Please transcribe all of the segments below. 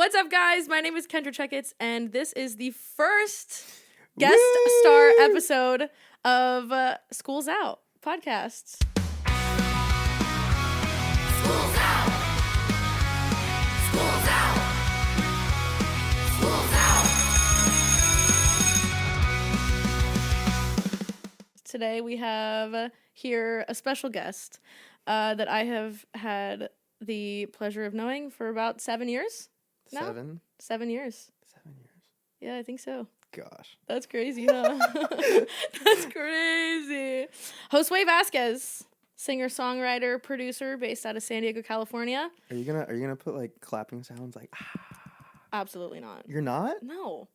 What's up, guys? My name is Kendra Checketts, and this is the first guest star episode of School's Out podcasts. School's out. School's out. School's out. Today we have here a special guest that I have had the pleasure of knowing for about 7 years. now. 7 years. 7 years. Yeah, I think so. Gosh. That's crazy, huh? That's crazy. Josue Vazquez, singer, songwriter, producer, based out of San Diego, California. Are you gonna put like clapping sounds like Absolutely not. You're not? No.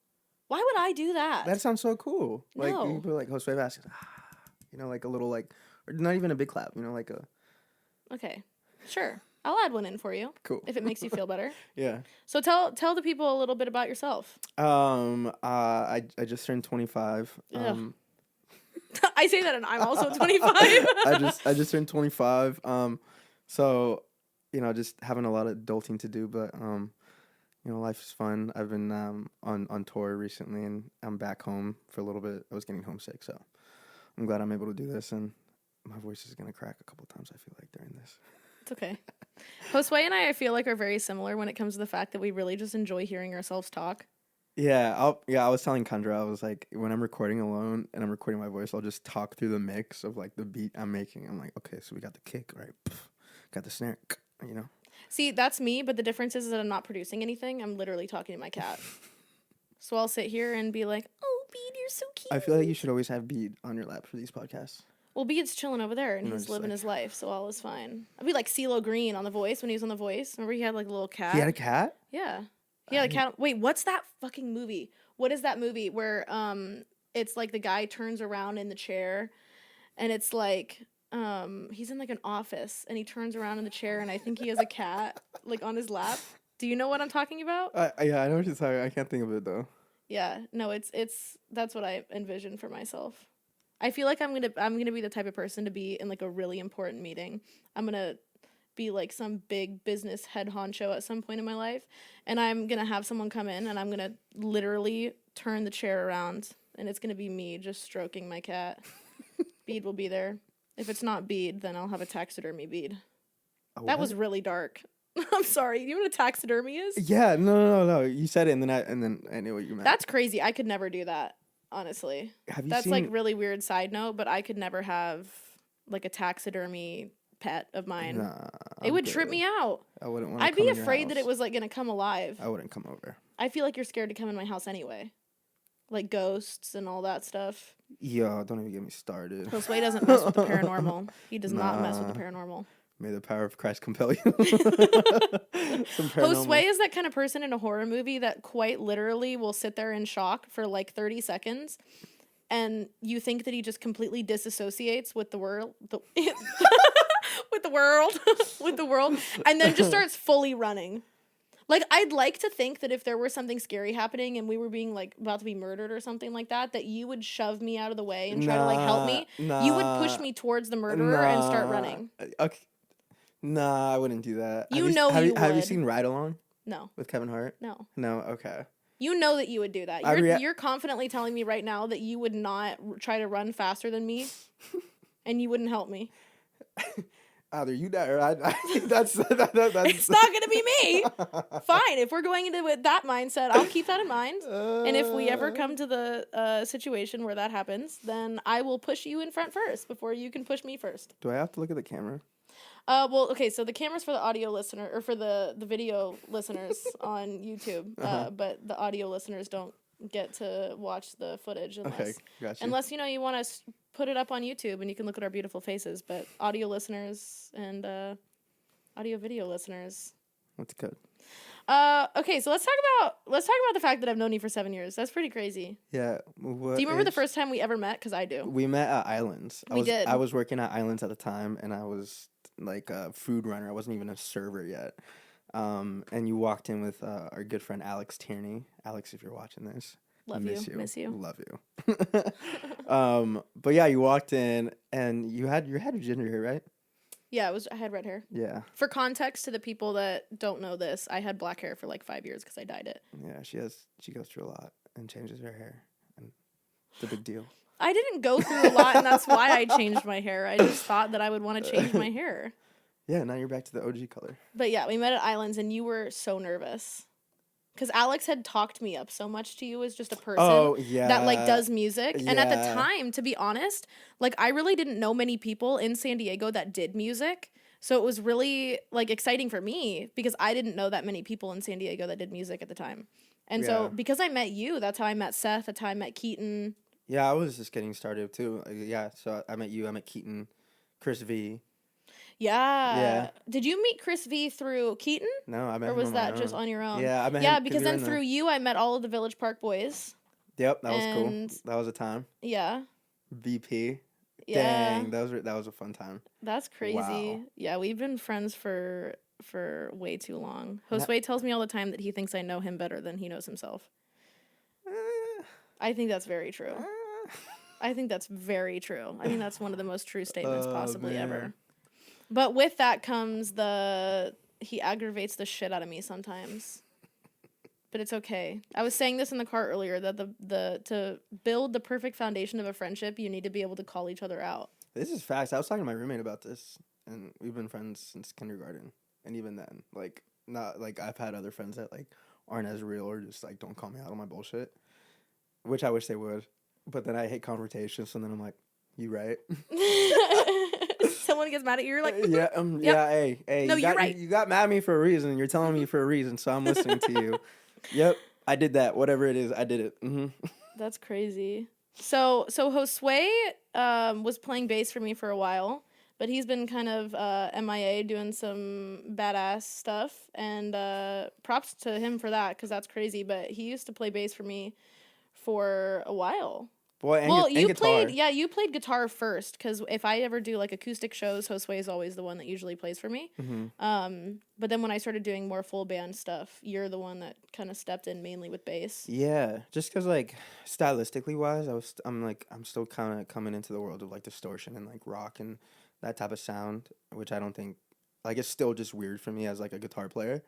Why would I do that? That sounds so cool. Like No. you put like Josue Vazquez, like a little like, or not even a big clap, like a. Okay, sure. I'll add one in for you. Cool. If it makes you feel better. Yeah. So tell the people a little bit about yourself. I just turned 25. I say that and I'm also 25. I just turned 25. So, just having a lot of adulting to do, but life is fun. I've been on tour recently, and I'm back home for a little bit. I was getting homesick, so I'm glad I'm able to do this, and my voice is gonna crack a couple times, I feel like, during this. It's okay. Josue and I feel like are very similar when it comes to the fact that we really just enjoy hearing ourselves talk. Yeah, I was telling Kendra, I was like, when I'm recording alone and I'm recording my voice, I'll just talk through the mix of like the beat I'm making. I'm like, okay, so we got the kick, right? Got the snare, See, that's me, but the difference is that I'm not producing anything. I'm literally talking to my cat. So I'll sit here and be like, oh, Bede, you're so cute. I feel like you should always have Bede on your lap for these podcasts. Well, Bede's chilling over there, and You know, he's just living like- his life, so all is fine. I'd be like CeeLo Green on The Voice when he was on The Voice. Remember he had like a little cat? He had a cat? Yeah. He had a cat. Wait, what's that fucking movie? What is that movie where it's like the guy turns around in the chair, and it's like he's in like an office, and he turns around in the chair, and I think he has a cat like on his lap. Do you know what I'm talking about? Yeah, I know what you're talking. I can't think of it though. Yeah, no, it's that's what I envision for myself. I feel like I'm gonna be the type of person to be in like a really important meeting. I'm gonna be like some big business head honcho at some point in my life, and I'm gonna have someone come in, and I'm gonna literally turn the chair around, and it's gonna be me just stroking my cat. Bede will be there. If it's not Bede, then I'll have a taxidermy Bede. That was really dark. I'm sorry. You know what a taxidermy is? Yeah, no. You said it, and then I knew what you meant. That's crazy. I could never do that. Honestly, That's seen... like really weird side note, but I could never have like a taxidermy pet of mine. Nah, it would trip me out. I wouldn't want. I'd be afraid that it was like gonna come alive. I wouldn't come over. I feel like you're scared to come in my house anyway, like ghosts and all that stuff. Yo, don't even get me started. Josue doesn't mess with the paranormal. He does not mess with the paranormal. May the power of Christ compel you. Josue is that kind of person in a horror movie that quite literally will sit there in shock for like 30 seconds, and you think that he just completely disassociates with the world, with the world, and then just starts fully running. Like, I'd like to think that if there were something scary happening and we were being like about to be murdered or something like that, that you would shove me out of the way and try to like help me. You would push me towards the murderer and start running. Okay. Nah, I wouldn't do that. You know you would. Have you seen Ride Along? No. With Kevin Hart? No. No, okay. You know that you would do that. You're confidently telling me right now that you would not try to run faster than me, and you wouldn't help me. Either you die or I die. That's It's not gonna be me. Fine, if we're going into it with that mindset, I'll keep that in mind. And if we ever come to the situation where that happens, then I will push you in front first before you can push me first. Do I have to look at the camera? Well, okay, so the camera's for the audio listener, or for the video listeners on YouTube, but the audio listeners don't get to watch the footage unless you want to put it up on YouTube and you can look at our beautiful faces. But audio listeners and audio video listeners. That's good. Okay, so let's talk about the fact that I've known you for 7 years. That's pretty crazy. Yeah. Do you remember the first time we ever met? Because I do. We met at Islands. We did. I was working at Islands at the time, and I was like a food runner. I wasn't even a server yet. And you walked in with our good friend Alex Tierney. Alex, if you're watching this, miss you. Love you. But yeah, you walked in and you had your ginger hair, right? Yeah, I had red hair. Yeah. For context to the people that don't know this, I had black hair for like 5 years because I dyed it. Yeah, she goes through a lot and changes her hair, and it's a big deal. I didn't go through a lot, and that's why I changed my hair. I just thought that I would want to change my hair. Yeah, now you're back to the OG color. But yeah, we met at Islands, and you were so nervous. Because Alex had talked me up so much to you as just a person that, like, does music. And at the time, to be honest, like, I really didn't know many people in San Diego that did music. So it was really, like, exciting for me because I didn't know that many people in San Diego that did music at the time. And so because I met you, that's how I met Seth, that's how I met Keaton. Yeah, I was just getting started, too. Yeah, so I met you, I met Keaton, Chris V. Yeah. Did you meet Chris V through Keaton? No, I met him or was on my that own. just on your own? Yeah, I met him. Yeah, because then through you, I met all of the Village Park boys. Yep, that was cool. That was a time. Yeah. VP. Yeah. Dang, that was a fun time. That's crazy. Wow. Yeah, we've been friends for way too long. Josue tells me all the time that he thinks I know him better than he knows himself. I think that's very true. I think that's very true. I think that's one of the most true statements possibly ever. But with that comes he aggravates the shit out of me sometimes. But it's okay. I was saying this in the car earlier that to build the perfect foundation of a friendship, you need to be able to call each other out. This is facts. I was talking to my roommate about this, and we've been friends since kindergarten. And even then, like, not like I've had other friends that like aren't as real or just like don't call me out on my bullshit, which I wish they would. But then I hate confrontations, so then I'm like, you right? Someone gets mad at you, you're like, yeah, yeah, hey, no, you're right. You got mad at me for a reason. You're telling me for a reason, so I'm listening to you. Yep, I did that. Whatever it is, I did it. Mm-hmm. That's crazy. So Josue was playing bass for me for a while, but he's been kind of MIA doing some badass stuff, and props to him for that because that's crazy. But he used to play bass for me for a while. Boy, and you guitar. you played guitar first because if I ever do like acoustic shows, Josue is always the one that usually plays for me. Mm-hmm. But then when I started doing more full band stuff, you're the one that kind of stepped in mainly with bass. Yeah, just because like stylistically wise, I'm still kind of coming into the world of like distortion and like rock and that type of sound, which I don't think like it's still just weird for me as like a guitar player.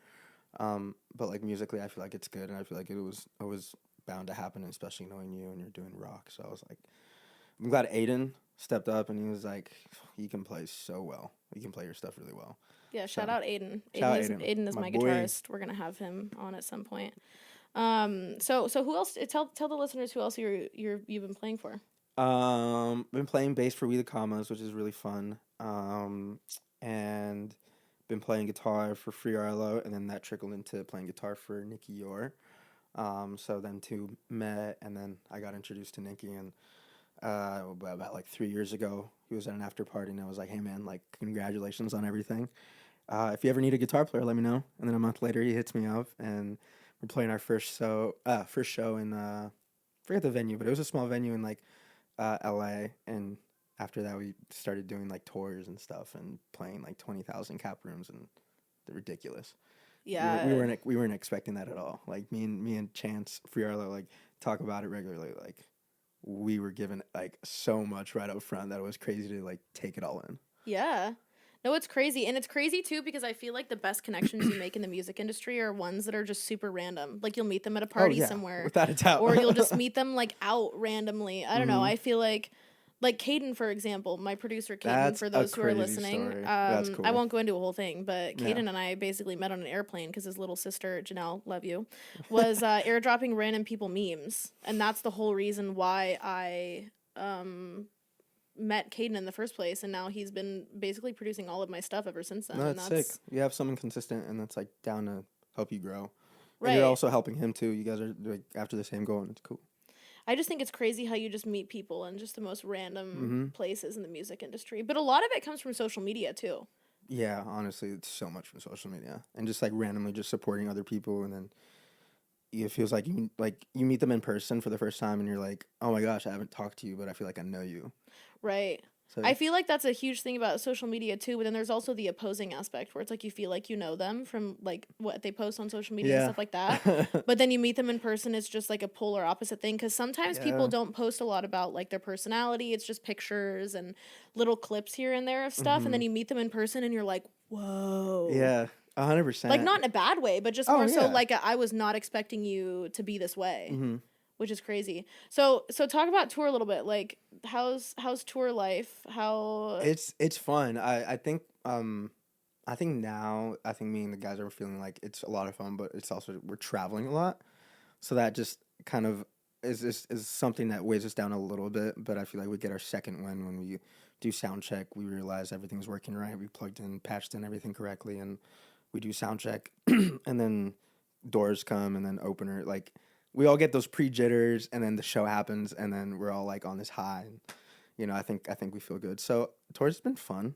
But like musically, I feel like it's good, and I feel like it was bound to happen, especially knowing you and you're doing rock. So I was like, I'm glad Aiden stepped up and he was like, you can play so well. You can play your stuff really well. Yeah, shout out Aiden. Aiden is my guitarist. We're gonna have him on at some point. So who else? Tell the listeners who else you've been playing for. Been playing bass for We the Commas, which is really fun. And been playing guitar for Free Arlo, and then that trickled into playing guitar for Nicky Youre. So then two met, and then I got introduced to Nicky, and about like 3 years ago, he was at an after party, and I was like, hey man, like congratulations on everything. If you ever need a guitar player, let me know. And then a month later, he hits me up, and we're playing our first show in forget the venue, but it was a small venue in like LA, and after that, we started doing like tours and stuff, and playing like 20,000 cap rooms, and they're ridiculous. Yeah, we weren't expecting that at all. Like me and Chance Free Arlo like talk about it regularly. Like we were given like so much right up front that it was crazy to like take it all in. Yeah. No, it's crazy. And it's crazy too because I feel like the best connections you make in the music industry are ones that are just super random. Like you'll meet them at a party somewhere. Without a doubt. Or you'll just meet them like out randomly. I don't know. I feel like Caden, for example, my producer Caden, for those who are listening. That's cool. I won't go into a whole thing, but Caden and I basically met on an airplane because his little sister, Janelle, love you, was airdropping random people memes. And that's the whole reason why I met Caden in the first place. And now he's been basically producing all of my stuff ever since then. No, and that's sick. You have someone consistent and that's like down to help you grow. Right. And you're also helping him too. You guys are like after the same goal, and it's cool. I just think it's crazy how you just meet people in just the most random places in the music industry. But a lot of it comes from social media, too. Yeah, honestly, it's so much from social media. And just, like, randomly just supporting other people. And then it feels like you meet them in person for the first time and you're like, oh, my gosh, I haven't talked to you, but I feel like I know you. Right. So I feel like that's a huge thing about social media too, but then there's also the opposing aspect where it's like you feel like you know them from like what they post on social media and yeah. stuff like that. But then you meet them in person, it's just like a polar opposite thing because sometimes people Yeah. don't post a lot about like their personality. It's just pictures and little clips here and there of stuff, and then you meet them in person and you're like, whoa. Yeah. Like 100%. not in a bad way, but just Oh more so yeah. like I was not expecting you to be this way, hmm which is crazy. So talk about tour a little bit. Like how's tour life? How It's fun. I think now I think me and the guys are feeling like it's a lot of fun, but it's also we're traveling a lot, so that just kind of is something that weighs us down a little bit. But I feel like we get our second win when we do sound check. We realize everything's working right. We plugged in, patched in everything correctly, and we do sound check, and then doors come, and then opener. Like we all get those pre jitters, and then the show happens, and then we're all like on this high. And, I think we feel good. So tour's been fun.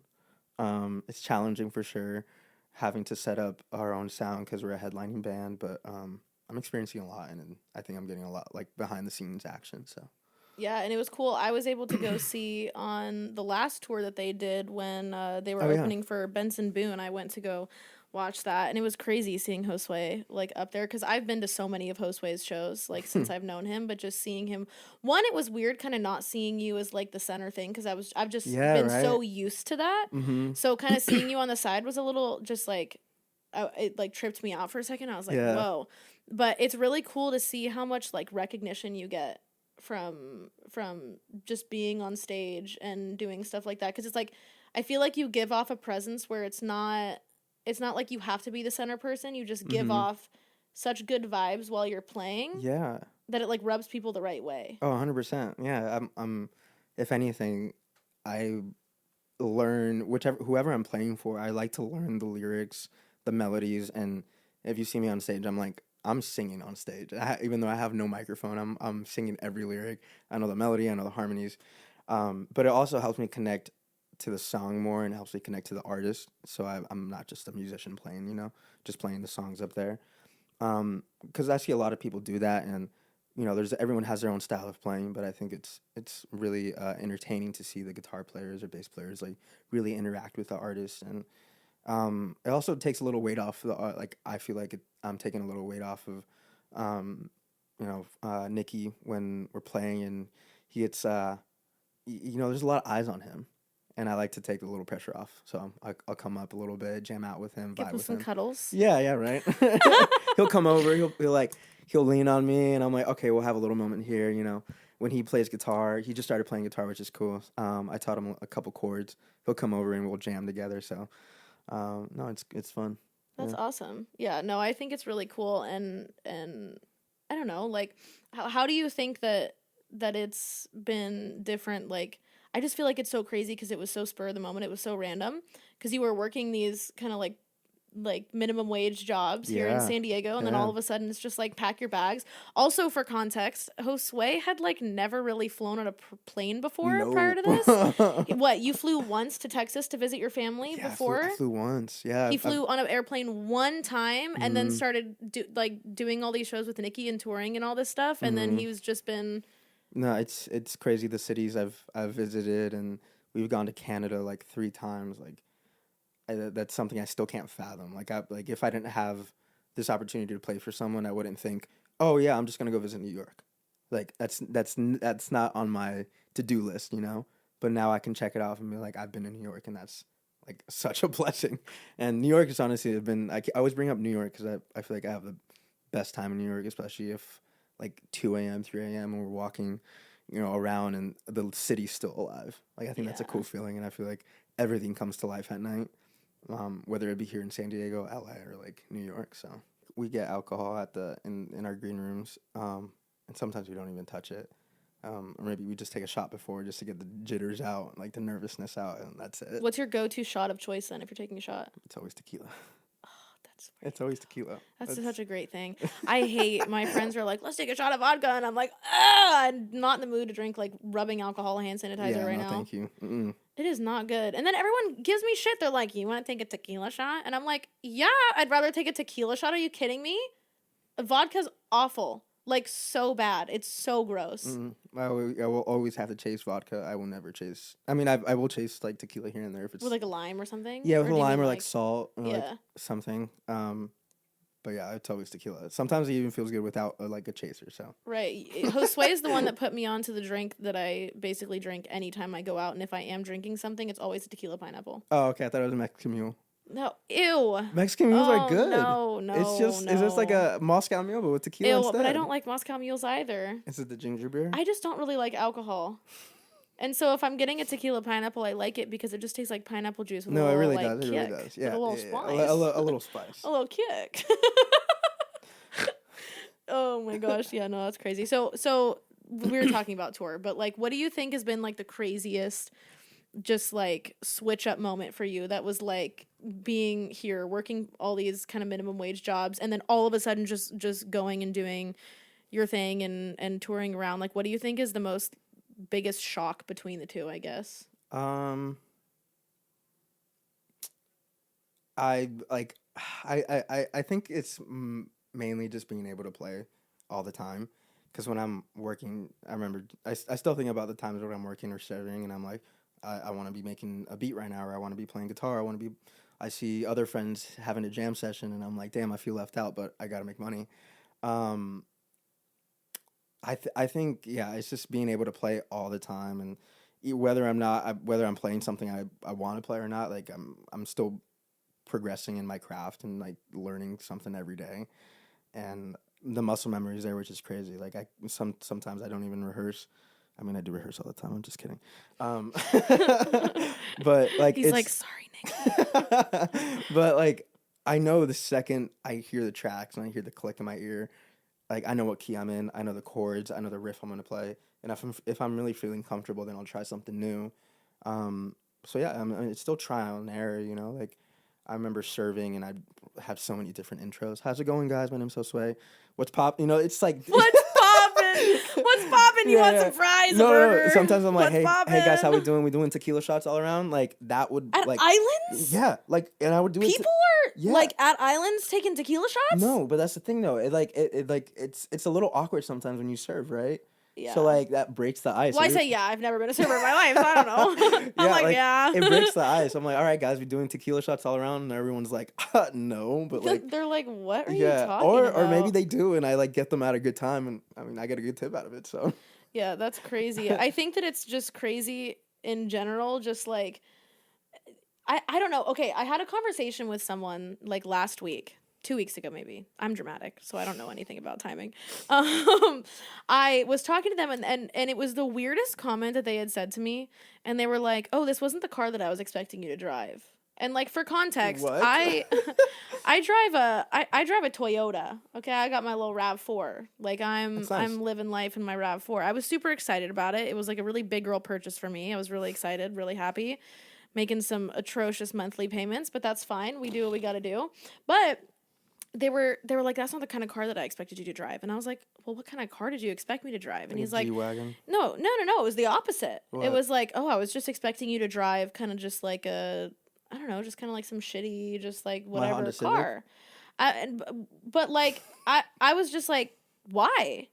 It's challenging for sure, having to set up our own sound because we're a headlining band. But I'm experiencing a lot, and I think I'm getting a lot like behind the scenes action. So Yeah, and it was cool. I was able to go see on the last tour that they did when they were oh yeah, opening for Benson Boone. I went to go watch that, and it was crazy seeing Josue like up there because I've been to so many of Josue's shows like since I've known him, but just seeing him. One, it was weird, kind of not seeing you as like the center thing because I've just yeah, been right. so used to that. Mm-hmm. So kind of seeing you on the side was a little just like it like tripped me out for a second. I was like, Yeah. whoa. But it's really cool to see how much like recognition you get from just being on stage and doing stuff like that because it's like I feel like you give off a presence where it's not like you have to be the center person. You just give Mm-hmm. off such good vibes while you're playing Yeah. that it like rubs people the right way. Oh, 100%. Yeah. I'm. If anything, I learn whoever I'm playing for. I like to learn the lyrics, the melodies, and if you see me on stage, I'm singing on stage. Even though I have no microphone, I'm singing every lyric. I know the melody, I know the harmonies, but it also helps me connect to the song more and helps me connect to the artist. So I'm not just a musician playing, just playing the songs up there. Because I see a lot of people do that, and everyone has their own style of playing, but I think it's really entertaining to see the guitar players or bass players like really interact with the artists, and it also takes a little weight off the art. Like I feel like I'm taking a little weight off of Nicky when we're playing, and he gets there's a lot of eyes on him. And I like to take a little pressure off, so I'll come up a little bit, jam out with him, Give vibe him with some him. cuddles. Yeah, right. He'll come over. He'll lean on me, and I'm like, okay, we'll have a little moment here. When he plays guitar, he just started playing guitar, which is cool. I taught him a couple chords. He'll come over and we'll jam together. So, no, it's fun. That's Yeah. awesome. Yeah, no, I think it's really cool and I don't know, like how do you think that it's been different like I just feel like it's so crazy because it was so spur of the moment. It was so random because you were working these kind of like minimum wage jobs here in Yeah. San Diego, and then Yeah. all of a sudden it's just like pack your bags. Also, for context, Josue had like never really flown on a plane before prior to this. What, you flew once to Texas to visit your family Yeah, before? I flew once. Yeah, He flew on an airplane one time and then Mhm. started doing all these shows with Nicky and touring and all this stuff, and then he was just been No, it's crazy the cities I've visited, and we've gone to Canada like 3 times. Like that's something I still can't fathom. Like if I didn't have this opportunity to play for someone, I wouldn't think, oh yeah, I'm just gonna go visit New York. Like that's not on my to-do list, But now I can check it off and be like, I've been in New York, and that's like such a blessing. And New York has honestly been. I always bring up New York because I feel like I have the best time in New York, especially if like 2 a.m., 3 a.m. and we're walking, around and the city's still alive. Like I think that's a cool feeling, and I feel like everything comes to life at night, whether it be here in San Diego, LA, or like New York. So we get alcohol in our green rooms, and sometimes we don't even touch it. Or maybe we just take a shot before just to get the jitters out, like the nervousness out, and that's it. What's your go-to shot of choice then if you're taking a shot? It's always tequila. That's It's always tequila. That's such a great thing. I hate my friends are like, let's take a shot of vodka, and I'm like, I'm not in the mood to drink like rubbing alcohol hand sanitizer right now. Thank you. Mm-mm. It is not good. And then everyone gives me shit. They're like, you want to take a tequila shot? And I'm like, yeah, I'd rather take a tequila shot. Are you kidding me? Vodka's awful. Like, so bad. It's so gross. I will always have to chase vodka. I will never chase. I mean, I will chase like tequila here and there if it's With, like, a lime or something? yeah, with Or a do you lime mean, or like like... salt or like Yeah. something. But yeah, it's always tequila. Sometimes it even feels good without like a chaser. So Right. Josue is the one that put me onto the drink that I basically drink anytime I go out, and if I am drinking something, it's always a tequila pineapple. oh, okay, I thought it was a Mexican mule. No. Ew. Mexican mules are Oh, good. no, It's just like no. a Moscow mule but with tequila Ew, but I instead. don't like Moscow mules either. Is it the ginger beer? I just don't really like alcohol. And so if I'm getting a tequila pineapple, I like it because it just tastes like pineapple juice with a No, it little, really like, does. It kick. really does. With Yeah, a little yeah, spice. a little spice. A little kick. Oh my gosh, yeah, no, that's crazy. So we were talking about tour, but like, what do you think has been like the craziest, just like switch up moment for you? That was like being here, working all these kind of minimum wage jobs, and then all of a sudden just going and doing your thing and touring around. Like, what do you think is the most biggest shock between the two? I guess. Um, I like, I think it's mainly just being able to play all the time. Because when I'm working, I remember I still think about the times when I'm working or studying, and I'm like, I want to be making a beat right now, or I want to be playing guitar. I see other friends having a jam session, and I'm like, damn, I feel left out, but I gotta make money. Um, I think yeah, it's just being able to play all the time, and whether I'm playing something I want to play or not, like I'm still progressing in my craft and like learning something every day, and the muscle memory is there, which is crazy. Like sometimes I don't even rehearse. I mean, I do rehearse all the time. I'm just kidding. But like He's like, sorry, Nick. but like I know the second I hear the tracks and I hear the click in my ear, like I know what key I'm in. I know the chords. I know the riff I'm gonna play. And if I'm really feeling comfortable, then I'll try something new. Um, so yeah, it's still trial and error. You know, like I remember serving and I'd have so many different intros. How's it going, guys? My name's Josue. What's pop? You know, it's like What's poppin'? What's poppin'? You want some fries? No, a burger? no. Sometimes I'm like, What's hey guys, how we poppin'? doing? We doing tequila shots all around? Like that would At like islands? yeah, like and I would do it. People are Yeah. like at islands taking tequila shots? No, but that's the thing though. It's a little awkward sometimes when you serve, right? Yeah. So like that breaks the ice. Well, I say yeah. I've never been a server in my life, so I don't know. I'm like, yeah. It breaks the ice. I'm like, all right, guys, we're doing tequila shots all around, and everyone's like, no, but like, They're like, what are you yeah, talking about? or maybe they do, and I like get them at a good time, and I mean, I get a good tip out of it. So Yeah, that's crazy. I think that it's just crazy in general. Just like, I don't know. Okay, I had a conversation with someone like last week. 2 weeks ago, maybe. I'm dramatic, so I don't know anything about timing. I was talking to them, and it was the weirdest comment that they had said to me. And they were like, "Oh, this wasn't the car that I was expecting you to drive." And like for context, What? I drive a Toyota. Okay, I got my little Rav4. Like That's nice. I'm living life in my Rav4. I was super excited about it. It was like a really big girl purchase for me. I was really excited, really happy, making some atrocious monthly payments, but that's fine. We do what we got to do. But they were like, that's not the kind of car that I expected you to drive. And I was like, well, what kind of car did you expect me to drive? And he's like, G-Wagon? no. It was the opposite. What? It was like, oh, I was just expecting you to drive kind of just like I don't know, just kind of like some shitty, just like whatever Honda car. But like, I was just like, why?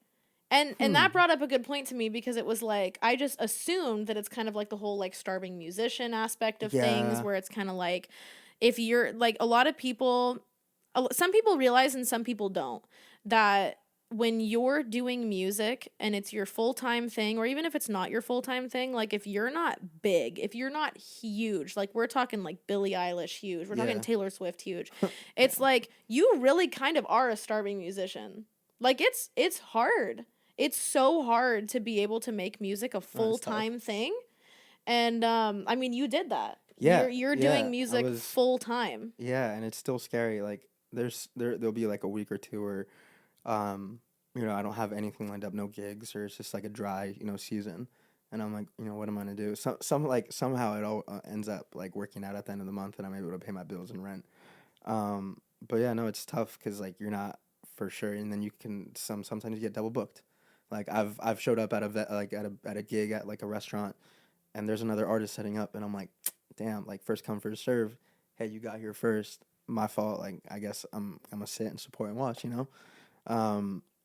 And that brought up a good point to me because it was like, I just assumed that it's kind of like the whole like starving musician aspect of things where it's kind of like, if you're like a lot of people, some people realize and some people don't, that when you're doing music and it's your full-time thing, or even if it's not your full-time thing, like if you're not big, if you're not huge, like we're talking like Billie Eilish huge, we're talking Taylor Swift huge, it's like you really kind of are a starving musician. Like it's hard. It's so hard to be able to make music a full-time thing. And I mean, you did that. Yeah, you're doing music full-time. Yeah, and it's still scary. Like there'll be like a week or two where you know, I don't have anything lined up, no gigs, or it's just like a dry, you know, season. And I'm like, you know, what am I gonna do? Somehow it all ends up like working out at the end of the month, and I'm able to pay my bills and rent. But yeah, no, it's tough because like you're not for sure, and then you can sometimes you get double booked. Like I've showed up at a gig at like a restaurant, and there's another artist setting up, and I'm like, damn, like first come first serve. Hey, you got here first. My fault. Like I guess I'm gonna sit and support and watch. You know.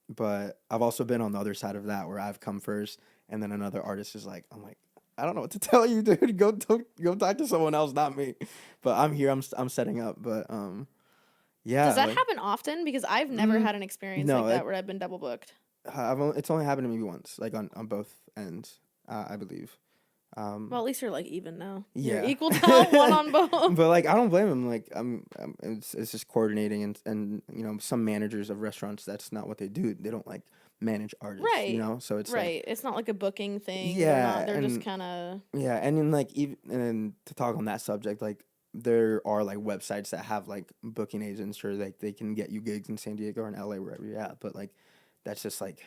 But I've also been on the other side of that where I've come first, and then another artist is like, I'm like, I don't know what to tell you, dude. Go talk to someone else, not me. But I'm here. I'm setting up. But Does yeah, that like happen often? Because I've never mm, had an experience no, like that where I've been double booked. it's only happened to me once, like on both ends, I believe. Well, at least you're like even now. You're Yeah, equal to one on both. but like I don't blame him. Like it's just coordinating, and some managers of restaurants, that's not what they do. They don't like manage artists, Right. so it's like Right. It's not like a booking thing. They're not. yeah, They're just and kind of. yeah, and then like even and to talk on that subject, like there are like websites that have like booking agents, or like they can get you gigs in San Diego or in LA, wherever you're at. But like that's just like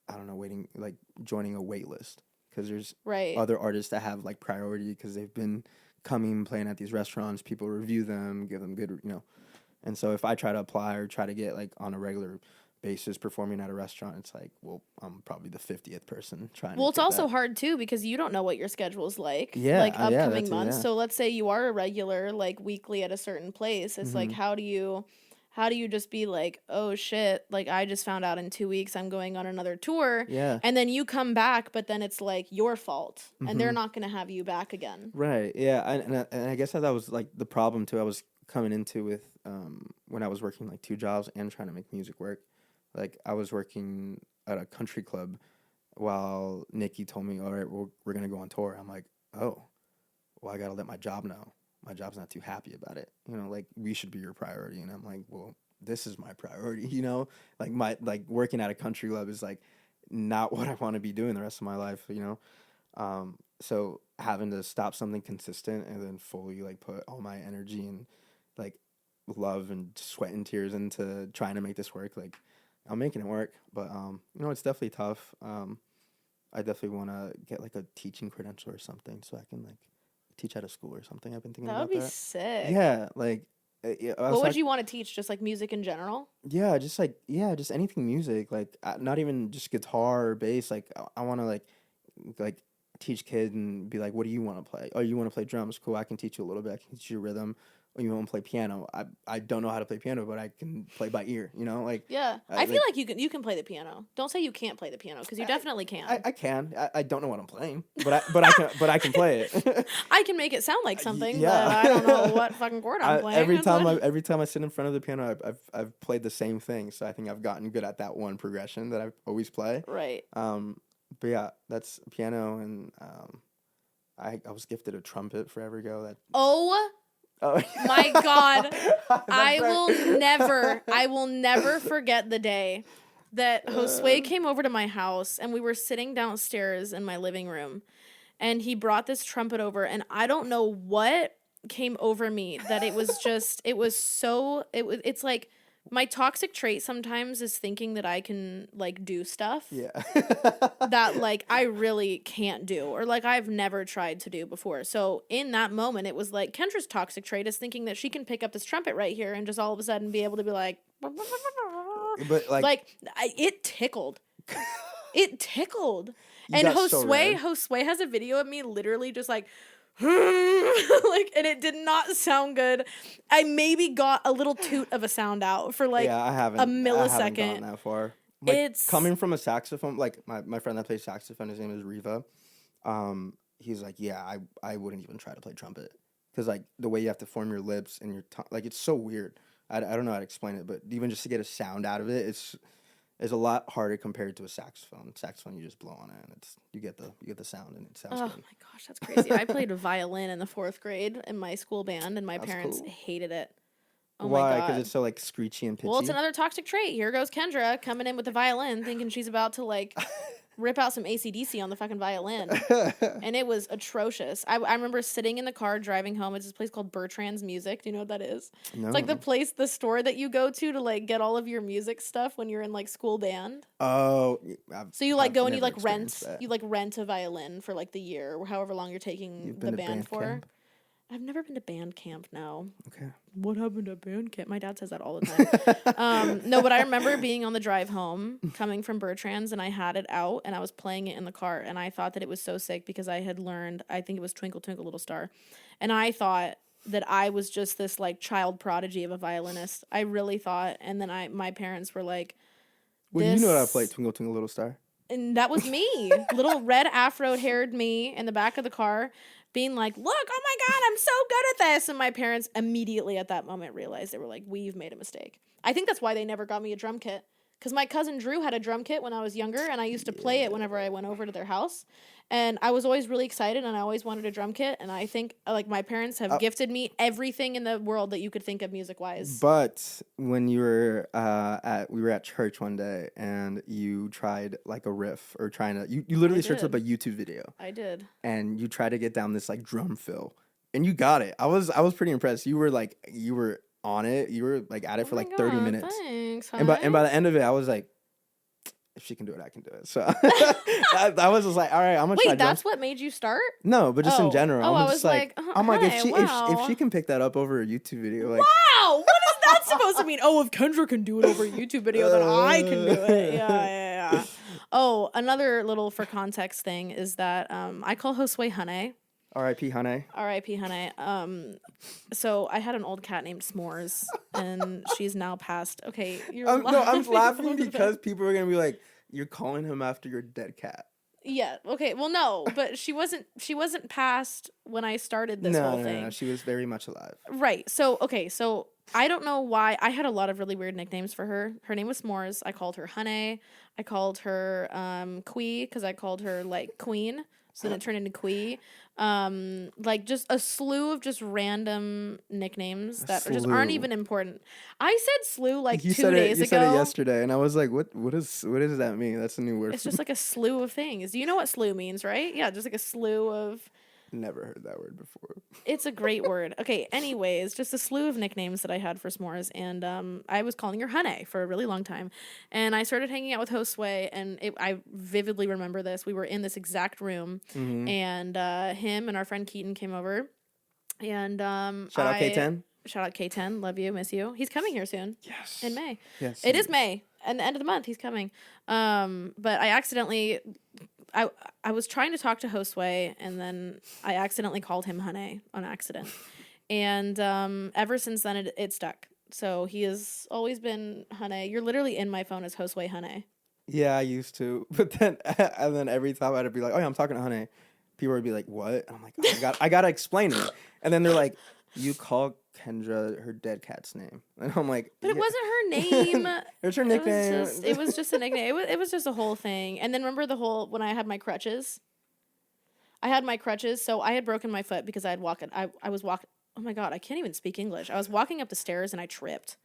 I don't know, waiting like joining a wait list, because there's Right. other artists that have like priority because they've been coming playing at these restaurants. People review them, give them good. And so if I try to apply or try to get like on a regular basis performing at a restaurant, it's like, well, I'm probably the 50th person trying Well, to it's get also that. hard too because you don't know what your schedule's like, Yeah, like yeah, that upcoming too, months. yeah. So let's say you are a regular, like weekly at a certain place. It's like Hmm. how do you just be like, oh shit, like I just found out in 2 weeks I'm going on another tour, Yeah. and then you come back, but then it's like your fault, and they're Hmm. not gonna have you back again. Right. Yeah. And I guess that was like the problem too. I was coming into with when I was working like two jobs and trying to make music work. Like I was working at a country club while Nicky told me, "All right, we're gonna go on tour." I'm like, "Oh, well, I gotta let my job know. My job's not too happy about it. Like we should be your priority." And I'm like, "Well, this is my priority." Like like working at a country club is like not what I want to be doing the rest of my life. So having to stop something consistent and then fully like put all my energy and like love and sweat and tears into trying to make this work, like I'm making it work. But it's definitely tough. I definitely want to get like a teaching credential or something so I can like teach at a school or something. I've been thinking That would about be that. sick. Yeah, like yeah, I was What would like, you want to teach? Just like music in general? yeah, just like yeah, just anything music, like not even just guitar or bass. Like I want to like teach kids and be like, what do you want to play? Oh, you want to play drums? Cool, I can teach you a little bit. I can teach you rhythm. Or you want to play piano? I don't know how to play piano, but I can play by ear. Like Yeah, I feel like you can play the piano. Don't say you can't play the piano because you definitely can. I can. I don't know what I'm playing, but I can play it. I can make it sound like something, but Yeah. I don't know what fucking chord I'm playing. every time I sit in front of the piano, I've played the same thing. So I think I've gotten good at that one progression that I always play. Right. But yeah, that's piano, and I was gifted a trumpet forever ago. Oh Oh my God. That's I will never forget the day that Josue came over to my house and we were sitting downstairs in my living room and he brought this trumpet over and I don't know what came over me that it's like my toxic trait sometimes is thinking that I can like do stuff Yeah. that like I really can't do or like I've never tried to do before. So in that moment it was like Kendra's toxic trait is thinking that she can pick up this trumpet right here and just all of a sudden be able to be like But like it tickled. It tickled. you And got so red. Josue has a video of me literally just like like and it did not sound good. I maybe got a little toot of a sound out for like Yeah, a I haven't gotten millisecond. that far. Like It's coming from a saxophone, like my friend that plays saxophone, his name is Riva. He's like, yeah, I wouldn't even try to play trumpet because like the way you have to form your lips and your tongue, like it's so weird. I don't know how to explain it, but even just to get a sound out of it, it's a lot harder compared to a saxophone. Saxophone, you just blow on it and you get the sound and it sounds oh good. my gosh, that's crazy. I played violin in the 4th grade in my school band and my That's parents cool. hated it. Oh Why? my Because God. it's so like screechy and pitchy. Well, it's another toxic trait. Here goes Kendra coming in with the violin thinking she's about to like rip out some AC/DC on the fucking violin. And it was atrocious. I remember sitting in the car driving home. It's this place called Bertrand's Music. Do you know what that is? No. It's like the store that you go to like get all of your music stuff when you're in like school band. Oh, So you like I've go and you never like rent experienced that. you like rent a violin for like the year or however long you're taking You've the been to band for. camp? I've never been to band camp. No. Okay. What happened to band camp? My dad says that all the time. No, but I remember being on the drive home, coming from Bertrand's, and I had it out, and I was playing it in the car, and I thought that it was so sick because I had learned, I think it was Twinkle Twinkle Little Star, and I thought that I was just this like child prodigy of a violinist. I really thought, and then my parents were like, Well, you know how to play This, Twinkle Twinkle Little Star. and that was me, little red afro-haired me in the back of the car, being like, "Look, oh my God, I'm so good at this!" And my parents immediately at that moment realized they were like, "We've made a mistake." I think that's why they never got me a drum kit. Because my cousin Drew had a drum kit when I was younger, and I used to play it whenever I went over to their house. And I was always really excited, and I always wanted a drum kit. And I think, like, my parents have gifted me everything in the world that you could think of music-wise. But when you were we were at church one day, and you tried like a riff, or trying to, you literally searched up a YouTube video. I did. And you tried to get down this like drum fill, and you got it. I was pretty impressed. You were on it. You were like at it for like 30 minutes. Thanks, And by the end of it, I was like, if she can do it, I can do it. So I was just like, all right, I'm gonna try. Wait, that's what made you start? No, but just in general. Oh, I'm I just was like, I'm like, honey, if she can pick that up over a YouTube video, like, wow, what is that supposed to mean? Oh, if Kendra can do it over a YouTube video, then I can do it. Yeah. Oh, another little for context thing is that I call Josue Honey. R.I.P. Honey. R.I.P. Honey. So I had an old cat named S'mores, and she's now passed. Okay, you're no, I'm laughing because people are gonna be like, you're calling him after your dead cat. Yeah. Okay. Well, no, but she wasn't passed when I started this whole thing. No, she was very much alive. Right. So okay. So I don't know why I had a lot of really weird nicknames for her. Her name was S'mores. I called her Honey. I called her Quee because I called her like Queen. So then it turned into Quee. Like just a slew of just random nicknames that just aren't even important. I said slew like you 2 days ago. You said it yesterday, and I was like, what does that mean? That's a new word. It's just like a slew of things. You know what slew means, right? Yeah, just like a slew of. Never heard that word before. It's a great word. Okay, anyways, just a slew of nicknames that I had for S'mores, and I was calling her Honey for a really long time. And I started hanging out with Josue, and I vividly remember this. We were in this exact room, and him and our friend Keaton came over, and Shout out K10. Shout out K10, love you, miss you. He's coming here soon. Yes. In May. Yes. It is May, and the end of the month he's coming. But I accidentally... I was trying to talk to Josue, and then I accidentally called him Honey on accident. And ever since then, it stuck. So he has always been Honey. You're literally in my phone as Josue Honey. Yeah, I used to. But then, and then every time I'd be like, oh, yeah, I'm talking to Honey. People would be like, what? And I'm like, oh, I gotta explain it. And then they're like, you call Kendra her dead cat's name. And I'm like, but it wasn't her name. It was her nickname. It was just a nickname. It was just a whole thing. And then remember when I had my crutches? I had my crutches, so I had broken my foot because I was walking. Oh my God, I can't even speak English. I was walking up the stairs and I tripped.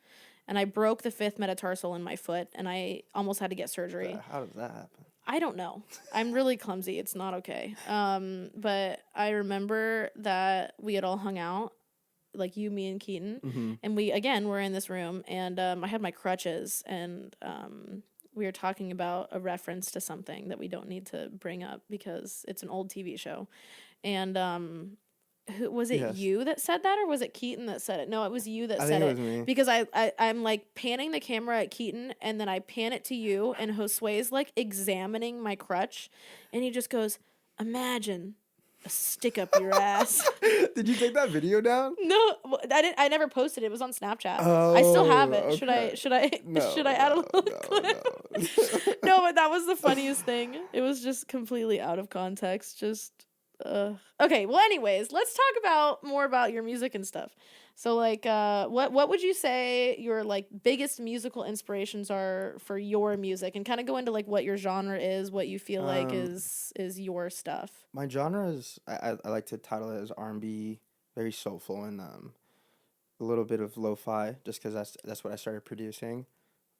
And I broke the 5th metatarsal in my foot, and I almost had to get surgery. How does that happen? I don't know. I'm really clumsy. It's not okay. But I remember that we had all hung out, like you, me, and Keaton, and we again were in this room, and I had my crutches, and we were talking about a reference to something that we don't need to bring up because it's an old TV show, and was it Yes. you that said that, or was it Keaton that said it? No, it was you that said think it it. was me. Because I'm like panning the camera at Keaton, and then I pan it to you, and Josue's like examining my crutch, and he just goes, "Imagine a stick up your ass." Did you take that video down? No, I didn't. I never posted it. It was on Snapchat. Oh, I still have it. okay. Should I add a little clip? No, but that was the funniest thing. It was just completely out of context. Just okay. Well, anyways, let's talk more about your music and stuff. So, like, what would you say your like biggest musical inspirations are for your music, and kind of go into like what your genre is, what you feel like is your stuff. My genre is I like to title it as R&B, very soulful, and a little bit of lo-fi, just because that's what I started producing.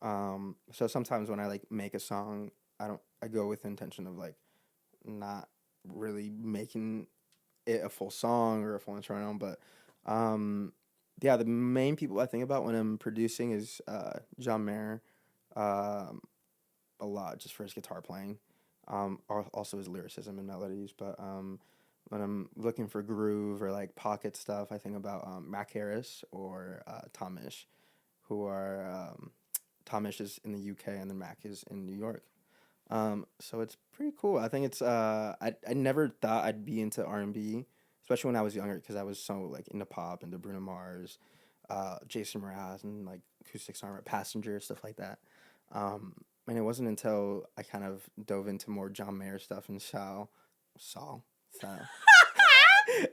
So sometimes when I like make a song, I go with the intention of like not really making it a full song or a full instrumental, but yeah, the main people I think about when I'm producing is John Mayer, a lot just for his guitar playing, also his lyricism and melodies. But when I'm looking for groove or like pocket stuff, I think about Mac Harris or Tom Misch, who are Tom Misch is in the UK and then Mac is in New York. So it's pretty cool. I think it's I never thought I'd be into R&B, especially when I was younger, because I was so like into pop, into Bruno Mars, Jason Mraz, and like acoustic song, Passenger, stuff like that. and it wasn't until I kind of dove into more John Mayer stuff and Saw,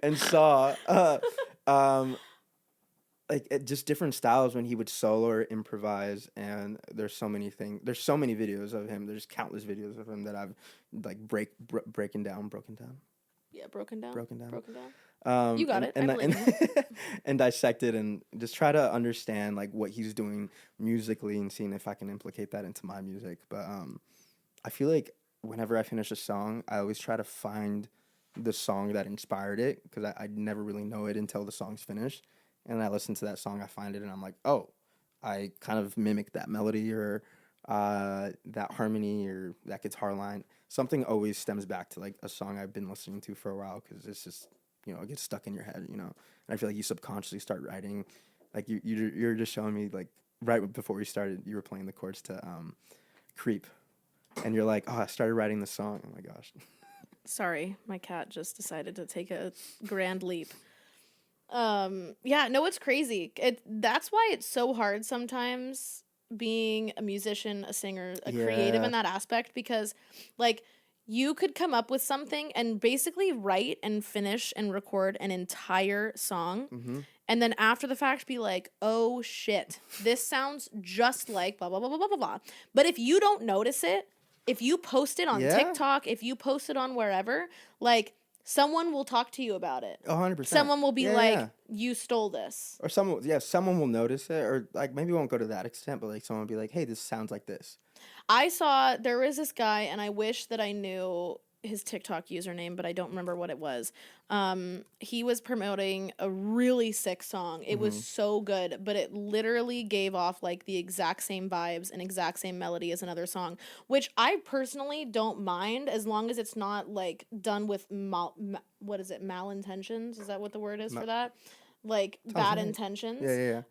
and saw, um, like just different styles when he would solo or improvise. And there's so many things. There's so many videos of him. There's countless videos of him that I've like broken down, Yeah, broken down. broken down. Broken down. You got it. I And believe you. and dissected and just try to understand like what he's doing musically and seeing if I can implicate that into my music. But I feel like whenever I finish a song, I always try to find the song that inspired it, because I never really know it until the song's finished. And I listen to that song, I find it, and I'm like, oh, I kind of mimic that melody or that harmony or that guitar line. Something always stems back to like a song I've been listening to for a while, because it's just, it gets stuck in your head, And I feel like you subconsciously start writing. Like you're just showing me, like, right before we started, you were playing the chords to Creep. And you're like, oh, I started writing the song. Oh my gosh. Sorry, my cat just decided to take a grand leap. Yeah, no, it's crazy. That's why it's so hard sometimes being a musician, a singer, a creative in that aspect, because like you could come up with something and basically write and finish and record an entire song. And then after the fact be like, oh shit, this sounds just like blah, blah, blah, blah, blah, blah, blah. But if you don't notice it, if you post it on TikTok, if you post it on wherever, like, someone will talk to you about it. 100%. Someone will be like, you stole this. Or someone will notice it, or like maybe won't go to that extent, but like someone will be like, hey, this sounds like this. There was this guy, and I wish that I knew his TikTok username, but I don't remember what it was. He was promoting a really sick song. It was so good, but it literally gave off like the exact same vibes and exact same melody as another song, which I personally don't mind as long as it's not like done with malintentions. Is that what the word is for that? Like bad intentions. Yeah.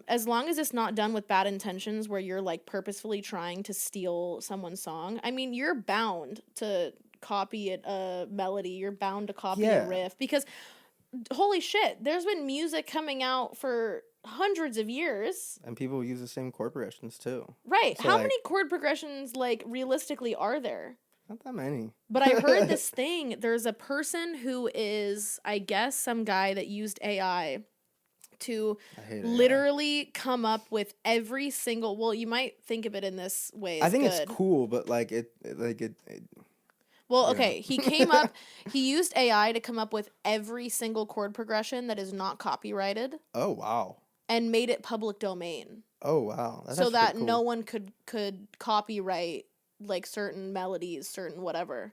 As long as it's not done with bad intentions where you're like purposefully trying to steal someone's song. I mean, you're bound to copy a melody, you're bound to copy a riff, because holy shit, there's been music coming out for hundreds of years, and people use the same chord progressions too. Right. So how many chord progressions, like, realistically are there? Not that many. But I heard this thing, there's a person who is, I guess, some guy that used AI to literally come up with every single, well, you might think of it in this way. I think it's cool, but well, okay, he used AI to come up with every single chord progression that is not copyrighted. Oh, wow. And made it public domain. Oh, wow. So that cool. No one could copyright, like, certain melodies, certain whatever.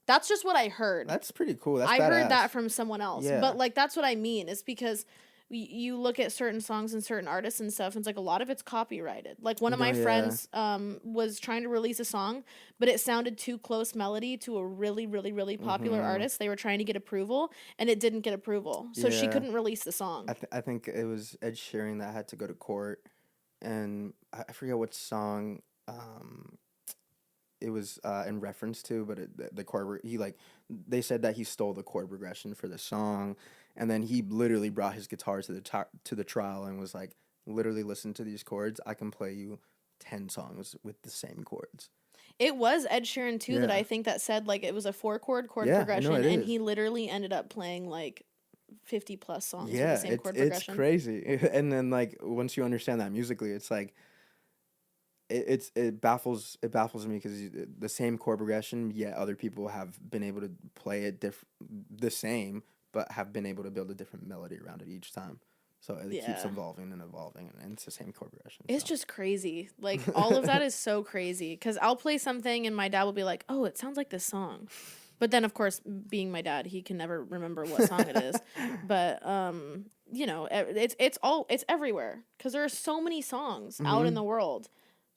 That's just what I heard. That's pretty cool. That's I badass. heard that from someone else. Yeah. But, like, that's what I mean. It's because you look at certain songs and certain artists and stuff, and it's like a lot of it's copyrighted. Like, one of my friends was trying to release a song, but it sounded too close melody to a really, really, really popular artist. They were trying to get approval, and it didn't get approval. So she couldn't release the song. I think it was Ed Sheeran that had to go to court, and I forget what song it was in reference to, but the chord, they said that he stole the chord progression for the song. And then he literally brought his guitar to the trial and was like, literally, listen to these chords. I can play you 10 songs with the same chords. It was Ed Sheeran, too, that I think that said, like, it was a 4-chord progression. And he literally ended up playing, like, 50-plus songs with the same chord progression. It's crazy. And then, like, once you understand that musically, it's like, it baffles me, because the same chord progression, yet other people have been able to play it the same, but have been able to build a different melody around it each time. So it keeps evolving and evolving, and it's the same chord progression. It's just crazy. Like, all of that is so crazy, because I'll play something and my dad will be like, oh, it sounds like this song. But then, of course, being my dad, he can never remember what song it is. But, it's everywhere, because there are so many songs out in the world.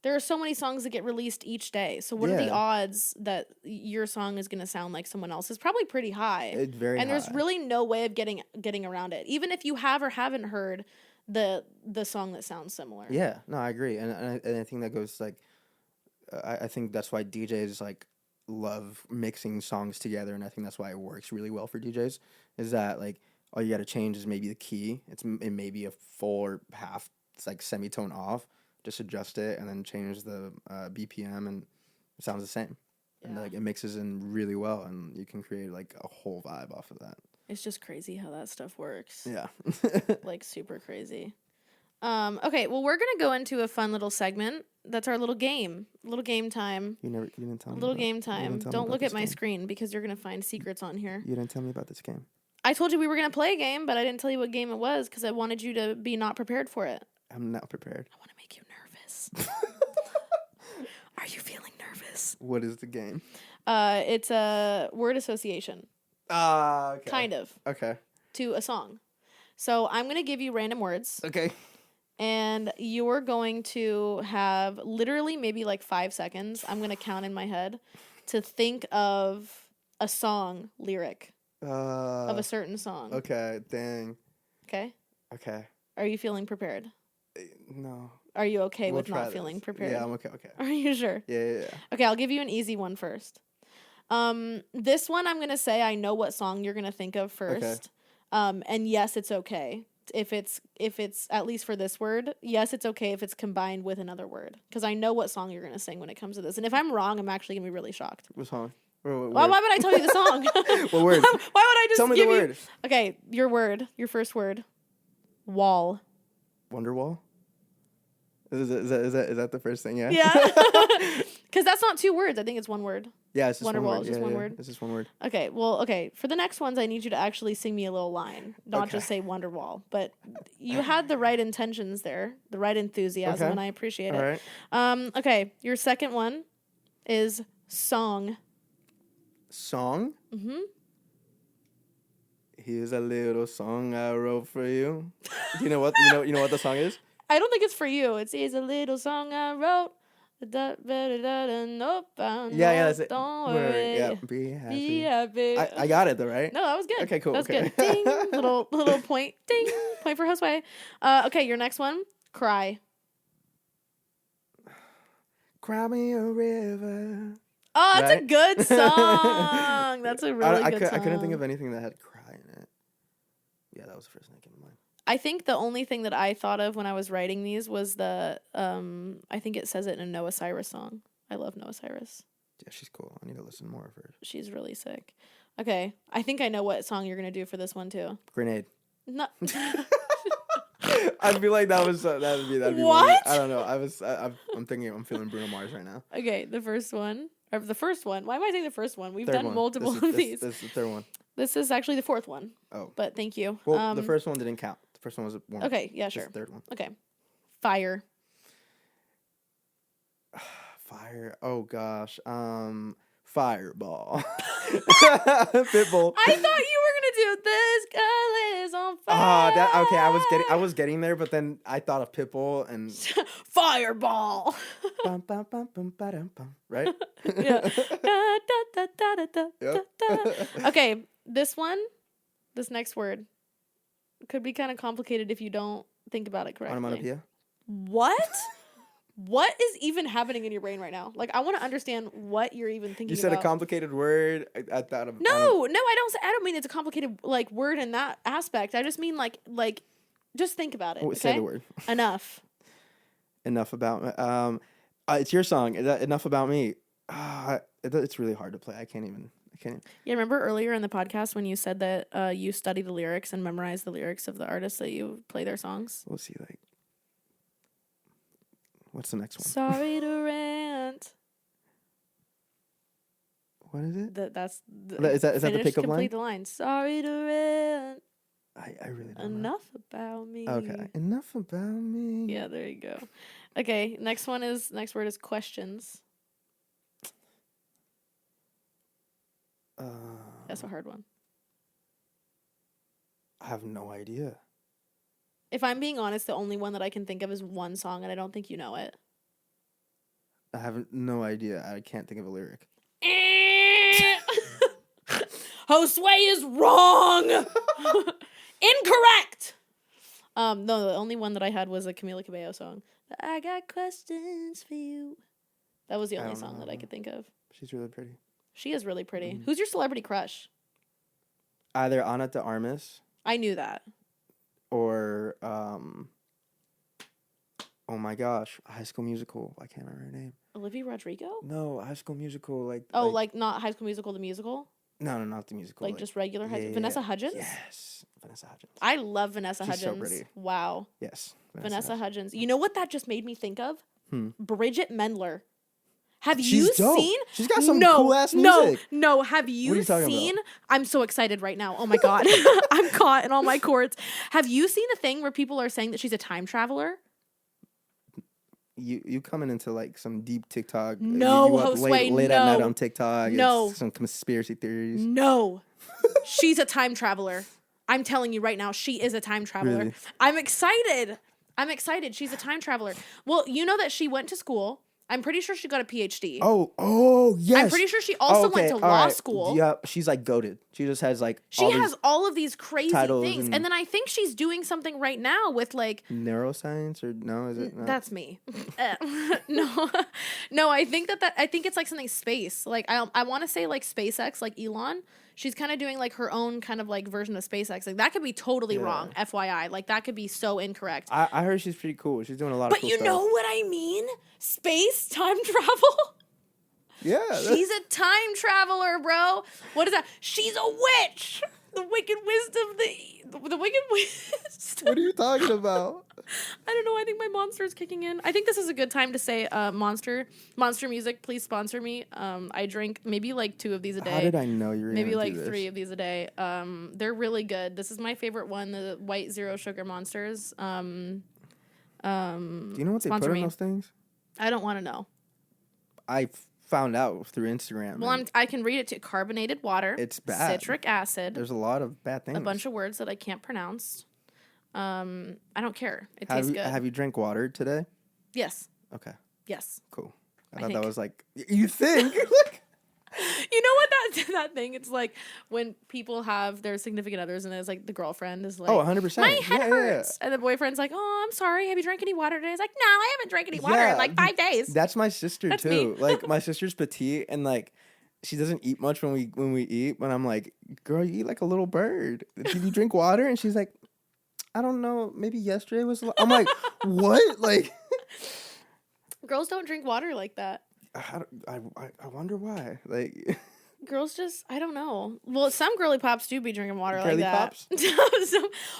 There are so many songs that get released each day. So what are the odds that your song is going to sound like someone else's? Probably pretty high. It's very high. And there's really no way of getting around it. Even if you have or haven't heard the song that sounds similar. Yeah, no, I agree. And I think that goes, like, I think that's why DJs, like, love mixing songs together. And I think that's why it works really well for DJs, is that, like, all you got to change is maybe the key. It may be a full or half, it's like semitone off. just adjust it and then change the BPM, and it sounds the same. And like it mixes in really well, and you can create like a whole vibe off of that. It's just crazy how that stuff works. Yeah. Like super crazy. Okay, well, we're gonna go into a fun little segment. That's our little game. Little game time. You didn't tell me. Little game time. Don't look at my screen because you're gonna find secrets on here. You didn't tell me about this game. I told you we were gonna play a game, but I didn't tell you what game it was because I wanted you to be not prepared for it. I'm not prepared. I want to make you nervous. Are you feeling nervous? What is the game? It's a word association. Okay. Kind of. Okay. To a song. So I'm gonna give you random words. Okay. And you're going to have literally maybe like 5 seconds. I'm going to count in my head to think of a song lyric of a certain song. Okay. Dang. Okay? Okay. Are you feeling prepared? No. Are you okay with not feeling prepared? Yeah, I'm okay. Okay. Are you sure? Yeah. Okay, I'll give you an easy one first. This one I'm going to say I know what song you're going to think of first. Okay. And yes, it's okay. If it's at least for this word, yes, it's okay if it's combined with another word because I know what song you're gonna sing when it comes to this. And if I'm wrong, I'm actually gonna be really shocked. What song? Why would I tell you the song? What word? Why would I just tell me give the you... word? Okay, your word, your first word. Wall. Wonderwall. Is that the first thing? Yeah. Yeah. Because that's not 2 words. I think it's 1 word. Yeah, it's just Wonderwall one word. is just one word. It's just 1 word. Okay, well, for the next ones, I need you to actually sing me a little line, not just say Wonderwall. But you had the right intentions there, the right enthusiasm, and I appreciate it. All right. Okay, your second one is song. Song? Mm-hmm. Here's a little song I wrote for you. Do you know what you know what the song is? I don't think it's for you. It's a little song I wrote. Yeah, that's it. Don't worry. Yeah, be happy. Be happy. I got it though, right? No, that was good. Okay, cool. That was good. Ding. little point. Ding. Point for Josue. Okay, your next one. Cry. Cry me a river. Oh, that's a good song. That's a really good song. I couldn't think of anything that had cry in it. Yeah, that was the first thing that came to mind. I think the only thing that I thought of when I was writing these was I think it says it in a Noah Cyrus song. I love Noah Cyrus. Yeah, she's cool. I need to listen more of her. She's really sick. Okay, I think I know what song you're gonna do for this one too. Grenade. No. I feel like that'd be what? Weird. I don't know. I'm feeling Bruno Mars right now. Okay, the first one. Why am I saying the first one? We've third done one. multiple of these. This is the third one. This is actually the 4th one. Oh. But thank you. Well, the first one didn't count. The first one was a warm. Okay, yeah, sure. The third one. Okay. Fire. Fire. Oh gosh. Fireball. Pitbull. I thought you were gonna do "This Girl Is on Fire." Okay. I was getting there, but then I thought of Pitbull and Fireball. Bum, bum, bum, bum, ba-dum, bum. Right? Yeah. Okay, this next word could be kind of complicated if you don't think about it correctly. Onomatopoeia. What? What is even happening in your brain right now? Like, I want to understand what you're even thinking about. You said a complicated word. I thought of... No, I don't mean it's a complicated, like, word in that aspect. I just mean, like, just think about it, okay? Say the word. Enough. Enough about... it's your song. Enough about me. It's really hard to play. I can't even... Yeah, remember earlier in the podcast when you said that you study the lyrics and memorize the lyrics of the artists that you play their songs? We'll see, like... What's the next one? Sorry to rant. What is it? That's is that the pickup line? Complete the line. Sorry to rant. I really don't Enough about me. Okay. Enough about me. Yeah, there you go. Okay, next word is questions. That's a hard one. I have no idea. If I'm being honest, the only one that I can think of is one song, and I don't think you know it. I have no idea. I can't think of a lyric. Josue is wrong. Incorrect. No, the only one that I had was a Camila Cabello song. I got questions for you. That was the only song that I could think of. She's really pretty. She is really pretty. Mm-hmm. Who's your celebrity crush? Either Ana de Armas. I knew that. Or, oh Oh my gosh, High School Musical. Why can't I remember her name? Olivia Rodrigo? No, High School Musical. Like not High School Musical, the musical? No, not the musical. Like just regular yeah, Vanessa Hudgens? Yes, Vanessa Hudgens. I love Vanessa She's Hudgens. so pretty. Wow. Yes, Vanessa Hudgens. You know what that just made me think of? Bridget Mendler. Have She's you dope. seen? She's got some cool ass music. No. Have you seen? I'm so excited right now. Oh my god, I'm caught in all my cords. Have you seen the thing where people are saying that she's a time traveler? You coming into like some deep TikTok? No, you up Josue, late at night on TikTok. No, it's some conspiracy theories. No, she's a time traveler. I'm telling you right now, she is a time traveler. Really? I'm excited. She's a time traveler. Well, you know that she went to school. I'm pretty sure she got a PhD. Oh, yes. I'm pretty sure she also went to law school. Yeah, she's like goated. She just has like she has all of these crazy things, and then I think she's doing something right now with like neuroscience or no? Is it? Not? That's me. No. I think I think it's like something space. Like I want to say like SpaceX, like Elon. She's kind of doing like her own kind of like version of SpaceX. Like that could be totally wrong. FYI, like that could be so incorrect. I heard she's pretty cool. She's doing a lot of cool stuff. But you know what I mean? Space time travel. Yeah. She's a time traveler, bro. What is that? She's a witch. The wicked wisdom, the wicked wisdom. What are you talking about? I don't know. I think my monster is kicking in. I think this is a good time to say Monster Music, please sponsor me. I drink maybe like 2 of these a day. How did I know you were maybe like do this? 3 of these a day. They're really good. This is my favorite one, the white zero sugar monsters. Do you know what they put in those things? I don't want to know. I found out through Instagram. Well, I can read it to carbonated water. It's bad. Citric acid. There's a lot of bad things. A bunch of words that I can't pronounce. I don't care. It tastes good. Have you drank water today? Yes. Okay. Yes. Cool. I thought that was like, you think? You know what that thing? It's like when people have their significant others and it's like the girlfriend is like, 100%. My head hurts. And the boyfriend's like, oh, I'm sorry. Have you drank any water today? It's like, no, I haven't drank any water in like 5 days. That's my sister That's too. me. Like my sister's petite and like she doesn't eat much when we eat. But I'm like, girl, you eat like a little bird. Did you drink water? And she's like, I don't know. Maybe yesterday was. I'm like, what? Like, girls don't drink water like that. I wonder why. Like, girls just, I don't know. Well, some girly pops do be drinking water girly like that. Pops?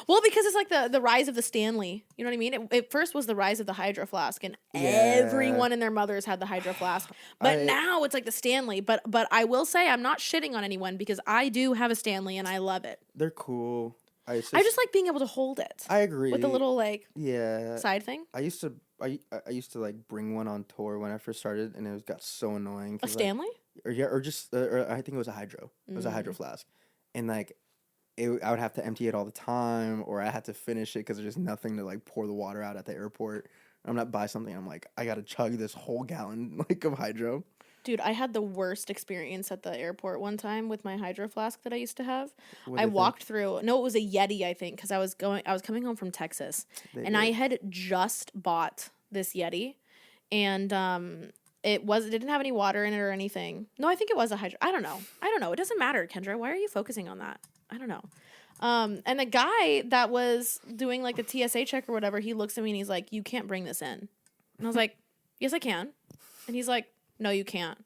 Well, because it's like the rise of the Stanley. You know what I mean? It first was the rise of the Hydro Flask, and everyone and their mothers had the Hydro Flask. But now it's like the Stanley. But I will say I'm not shitting on anyone because I do have a Stanley and I love it. They're cool. I just like being able to hold it. I agree. With the little like yeah side thing. I used to like bring one on tour when I first started, and it got so annoying. A Stanley? Or I think it was a Hydro. It was a Hydro Flask, and like I would have to empty it all the time, or I had to finish it because there's nothing to like pour the water out at the airport. I'm not buy something. I'm like, I gotta chug this whole gallon like of Hydro. Dude, I had the worst experience at the airport one time with my Hydro Flask that I used to have. I walked through. No, it was a Yeti, I think, because I was coming home from Texas, and I had just bought this Yeti, and it didn't have any water in it or anything. No, I think it was a Hydro. I don't know. It doesn't matter, Kendra. Why are you focusing on that? I don't know. And the guy that was doing like the TSA check or whatever, he looks at me and he's like, "You can't bring this in." And I was like, "Yes, I can." And he's like, "No, you can't."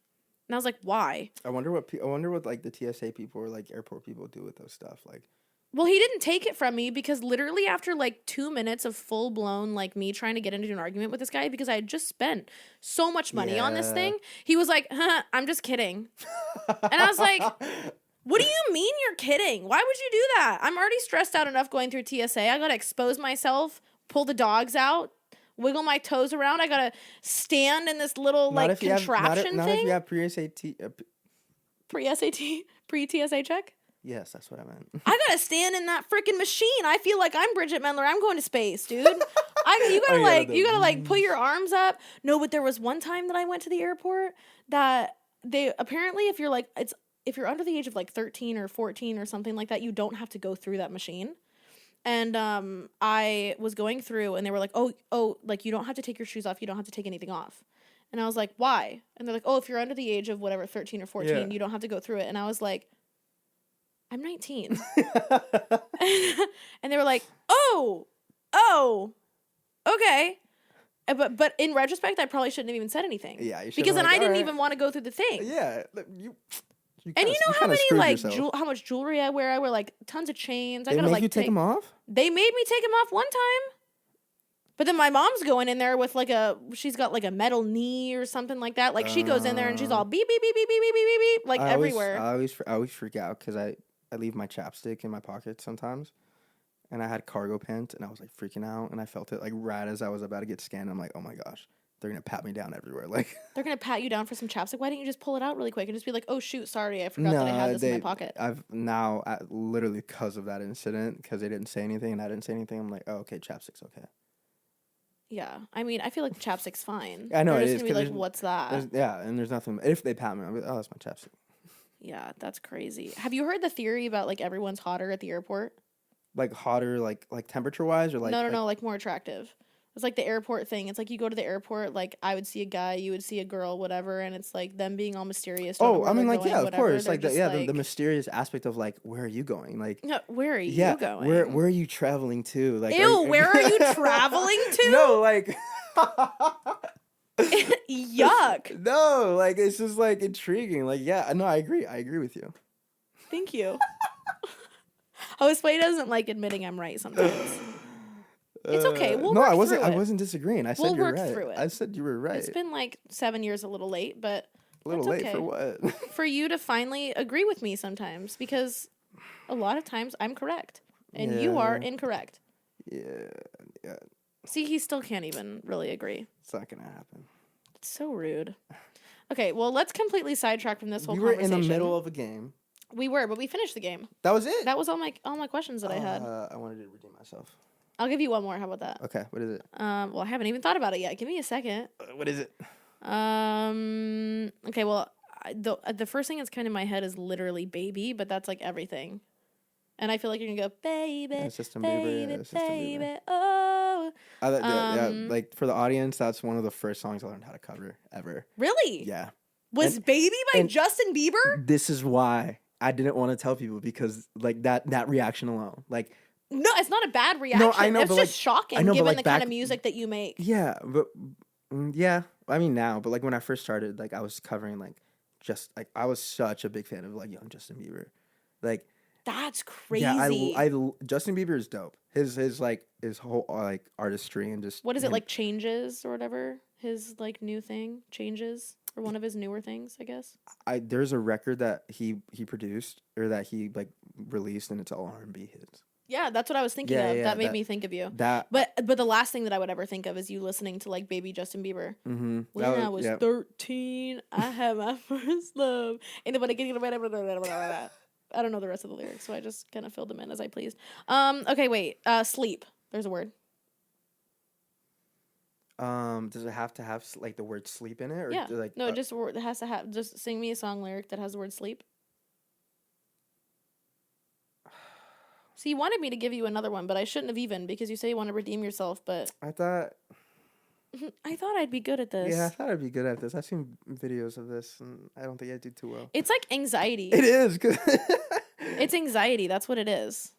And I was like, "Why?" I wonder what like the TSA people or like airport people do with those stuff. Like, well, he didn't take it from me because literally after like 2 minutes of full blown like me trying to get into an argument with this guy because I had just spent so much money on this thing, he was like, "I'm just kidding." And I was like, "What do you mean you're kidding? Why would you do that? I'm already stressed out enough going through TSA. I gotta expose myself, pull the dogs out, wiggle my toes around. I gotta stand in this little like contraption thing." Not if you have pre-TSA check. Yes, that's what I meant. I gotta stand in that freaking machine. I feel like I'm Bridget Mendler. I'm going to space, dude. You gotta put your arms up. No, but there was one time that I went to the airport that they apparently if you're under the age of like 13 or 14 or something like that, you don't have to go through that machine. And I was going through and they were like, oh, like you don't have to take your shoes off. You don't have to take anything off. And I was like, why? And they're like, oh, if you're under the age of whatever, 13 or 14, you don't have to go through it. And I was like, I'm 19. And they were like, oh, okay. But in retrospect, I probably shouldn't have even said anything. Yeah, you should. Because then I didn't "Alright." even want to go through the thing. Yeah, And you know how many screwed like yourself. how much jewelry I wear? I wear like tons of chains. I They gotta make like you take them off. They made me take them off one time. But then my mom's going in there with she's got like a metal knee or something like that. Like she goes in there and she's all beep beep beep beep beep beep beep beep like everywhere. I always freak out because I leave my chapstick in my pocket sometimes, and I had cargo pants and I was like freaking out and I felt it like right as I was about to get scanned. I'm like, oh my gosh, they're gonna pat me down everywhere. Like they're gonna pat you down for some chapstick. Why didn't you just pull it out really quick and just be like, oh shoot, sorry, I forgot that I had this in my pocket. Literally because of that incident, because they didn't say anything and I didn't say anything. I'm like, oh okay, chapstick's okay. Yeah, I mean, I feel like chapstick's fine. I know they're it just is. Gonna be like, what's that? Yeah, and there's nothing. If they pat me, I'll be like, oh, that's my chapstick. Yeah, that's crazy. Have you heard the theory about like everyone's hotter at the airport? Like hotter, like temperature wise, or like no, like more attractive. It's like the airport thing. It's like you go to the airport, like I would see a guy, you would see a girl, whatever, and it's like them being all mysterious. Oh, I mean, like going, yeah, of whatever. course, They're like the mysterious aspect of like where are you going? Like no, where are you going? Where are you traveling to? Like ew, where are you traveling to? No, like yuck. No, like it's just like intriguing. Like yeah, no, I agree with you. Thank you. Josue doesn't like admitting I'm right sometimes. It's okay. We'll work through it. I wasn't disagreeing. I said we'll you're work right. through it. I said you were right. It's been like 7 years a little late, but a little late okay. for what? For you to finally agree with me sometimes, because a lot of times I'm correct and you are incorrect. Yeah. See, he still can't even really agree. It's not gonna happen. It's so rude. Okay, well, let's completely sidetrack from this whole We conversation. were in the middle of a game. We were, but we finished the game. That was it? That was all my questions that I had. I wanted to redeem myself. I'll give you one more. How about that? Okay, what is it? Well, I haven't even thought about it yet. Give me a second. What is it? Okay, well, the first thing that's kind of in my head is literally baby, but that's like everything. And I feel like you're going to go, baby, baby, oh. Yeah, like for the audience, that's one of the first songs I learned how to cover ever. Really? Yeah. Was Baby by Justin Bieber? This is why I didn't want to tell people, because like that reaction alone, like. No, it's not a bad reaction. No, I know, it's just shocking given the kind of music that you make. Yeah, but yeah, I mean now, but like when I first started, like I was covering like just like I was such a big fan of like young Justin Bieber, like that's crazy. Yeah, I Justin Bieber is dope. His whole like artistry and just what is it like Changes or whatever his like new thing Changes or one of his newer things I guess. There's a record that he produced or that he like released and it's all R&B hits. Yeah, that's what I was thinking of. That made me think of you. But the last thing that I would ever think of is you listening to like baby Justin Bieber. Mm-hmm. When I was 13, I had my first love. And when I get I don't know the rest of the lyrics, so I just kind of filled them in as I pleased. Okay, wait. Sleep. There's a word. Does it have to have like the word sleep in it? Or yeah. like no, just it has to have. Just sing me a song lyric that has the word sleep. So you wanted me to give you another one, but I shouldn't have even because you say you want to redeem yourself, but I thought I'd be good at this. Yeah, I thought I'd be good at this. I've seen videos of this, and I don't think I do too well. It's like anxiety. It is. It's anxiety. That's what it is.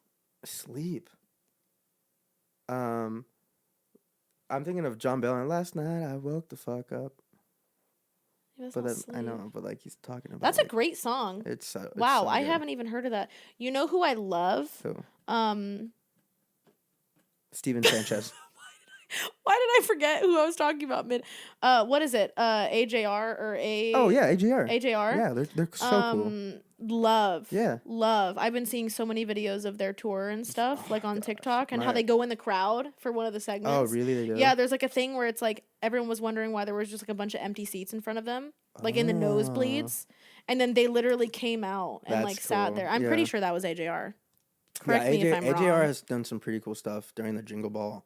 Sleep. I'm thinking of John Bell, and last night I woke the fuck up. But then, I know, but like he's talking about. That's like, a great song. It's so. Wow, so I haven't even heard of that. You know who I love? Who? Steven Sanchez. Why did I forget who I was talking about mid? What is it? AJR or A? Oh yeah, AJR. AJR. Yeah, they're so cool. Love. Yeah. Love. I've been seeing so many videos of their tour and stuff, like on TikTok, and how they go in the crowd for one of the segments. Oh, really? They do? Yeah, there's like a thing where it's like everyone was wondering why there was just like a bunch of empty seats in front of them, like in the nosebleeds, and then they literally came out and like sat there. I'm pretty sure that was AJR. Correct me if I'm wrong. AJR has done some pretty cool stuff during the Jingle Ball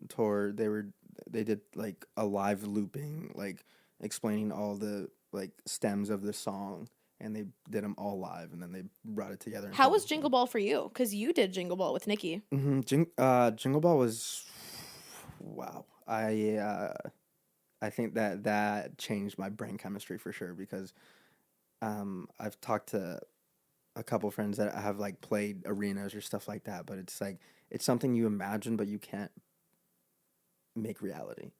tour. They did like a live looping, like explaining all the like stems of the song. And they did them all live, and then they brought it together. How was Jingle Ball for you? Because you did Jingle Ball with Nicky. Mm-hmm. Jingle Ball was, wow. I think that changed my brain chemistry for sure because I've talked to a couple friends that have like played arenas or stuff like that, but it's like it's something you imagine, but you can't make reality.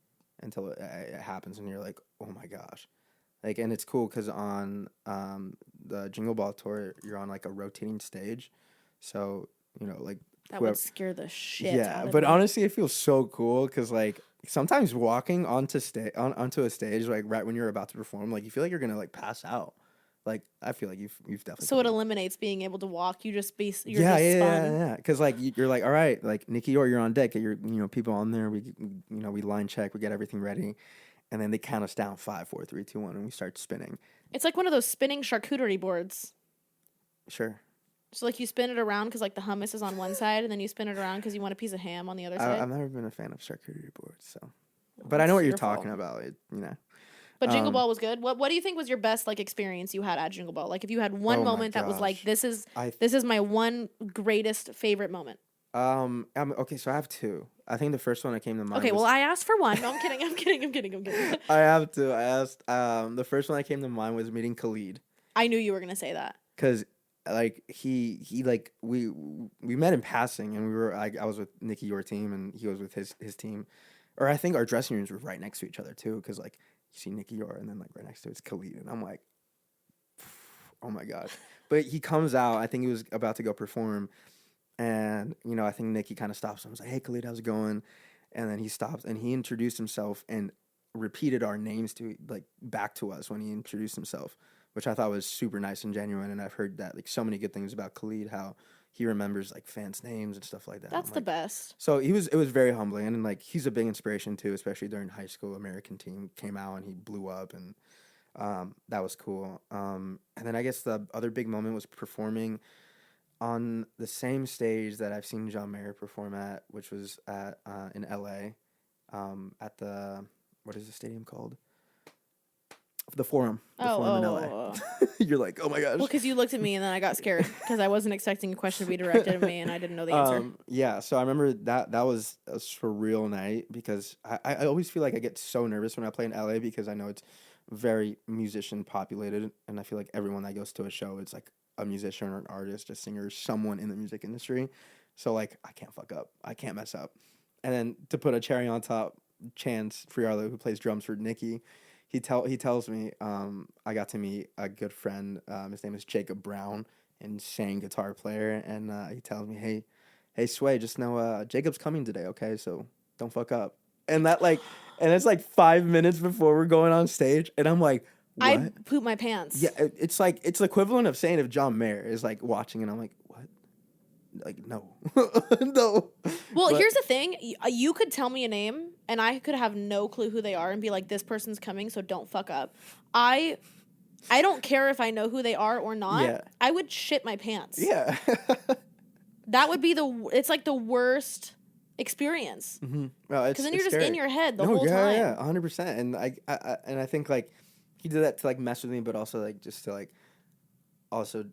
until it happens, and you're like, oh my gosh. Like, and it's cool because on the Jingle Ball tour, you're on like a rotating stage, so like That whoever, would scare the shit yeah. out of But me. honestly, it feels so cool because like sometimes walking onto a stage like right when you're about to perform, like you feel like you're gonna like pass out. Like I feel like you've definitely. So it eliminates being able to walk. You're Yeah, just yeah, spun. yeah. Because like you're like, all right, like Nicky Youre, you're on deck. Get your people on there. We line check. We get everything ready, and then they count us down 5, 4, 3, 2, 1, and we start spinning. It's like one of those spinning charcuterie boards. Sure. So like you spin it around because like the hummus is on one side, and then you spin it around because you want a piece of ham on the other side. I've never been a fan of charcuterie boards, so, but I know what you're talking about. But Jingle Ball was good. What do you think was your best like experience you had at Jingle Ball? Like if you had one Oh my moment that was like gosh. this is my one greatest favorite moment. Okay, so I have two. I think the first one that came to mind. Okay, was, well I asked for one. No, I'm kidding. I'm kidding. I'm kidding. I'm kidding. I have two. I asked. The first one that came to mind was meeting Khalid. I knew you were gonna say that. Cause like he like we met in passing, and we were I was with Nicky Youre team, and he was with his team, or I think our dressing rooms were right next to each other too. Cause like you see Nicky Youre, and then like right next to it's Khalid, and I'm like, oh my god. But he comes out. I think he was about to go perform, and I think Nicky kind of stops him. I was like, hey Khalid, how's it going? And then he stops and he introduced himself and repeated our names to like back to us when he introduced himself, which I thought was super nice and genuine. And I've heard that like so many good things about Khalid, how he remembers like fans' names and stuff like that. That's the best. So it was very humbling, and like he's a big inspiration too, especially during high school. American team came out and he blew up, and that was cool. And then I guess the other big moment was performing on the same stage that I've seen John Mayer perform at, which was at in LA, at the what is the stadium called? The Forum. The Forum in LA. You're like, oh my gosh. Well, because you looked at me and then I got scared because I wasn't expecting a question to be directed at me and I didn't know the answer. Yeah, so I remember that was a surreal night because I always feel like I get so nervous when I play in LA because I know it's very musician populated, and I feel like everyone that goes to a show, it's like a musician or an artist, a singer, someone in the music industry. So like I can't fuck up. I can't mess up. And then to put a cherry on top, Chance Friarlo, who plays drums for Nicky, he tells me I got to meet a good friend. His name is Jacob Brown, insane guitar player, and he tells me, hey Sway, just know Jacob's coming today, okay? So don't fuck up. And it's like 5 minutes before we're going on stage, and I'm like, what? I poop my pants. Yeah, it's like it's the equivalent of saying if John Mayer is like watching, and I'm like, what? Like no, no. Well, here's the thing: you could tell me a name, and I could have no clue who they are, and be like, "This person's coming, so don't fuck up." I don't care if I know who they are or not. Yeah. I would shit my pants. Yeah. That would be it's like the worst experience. Mm-hmm. Well, because then you're just scary. in your head the whole yeah, time. Yeah, 100%. And I think like he did that to like mess with me, but also like just to like also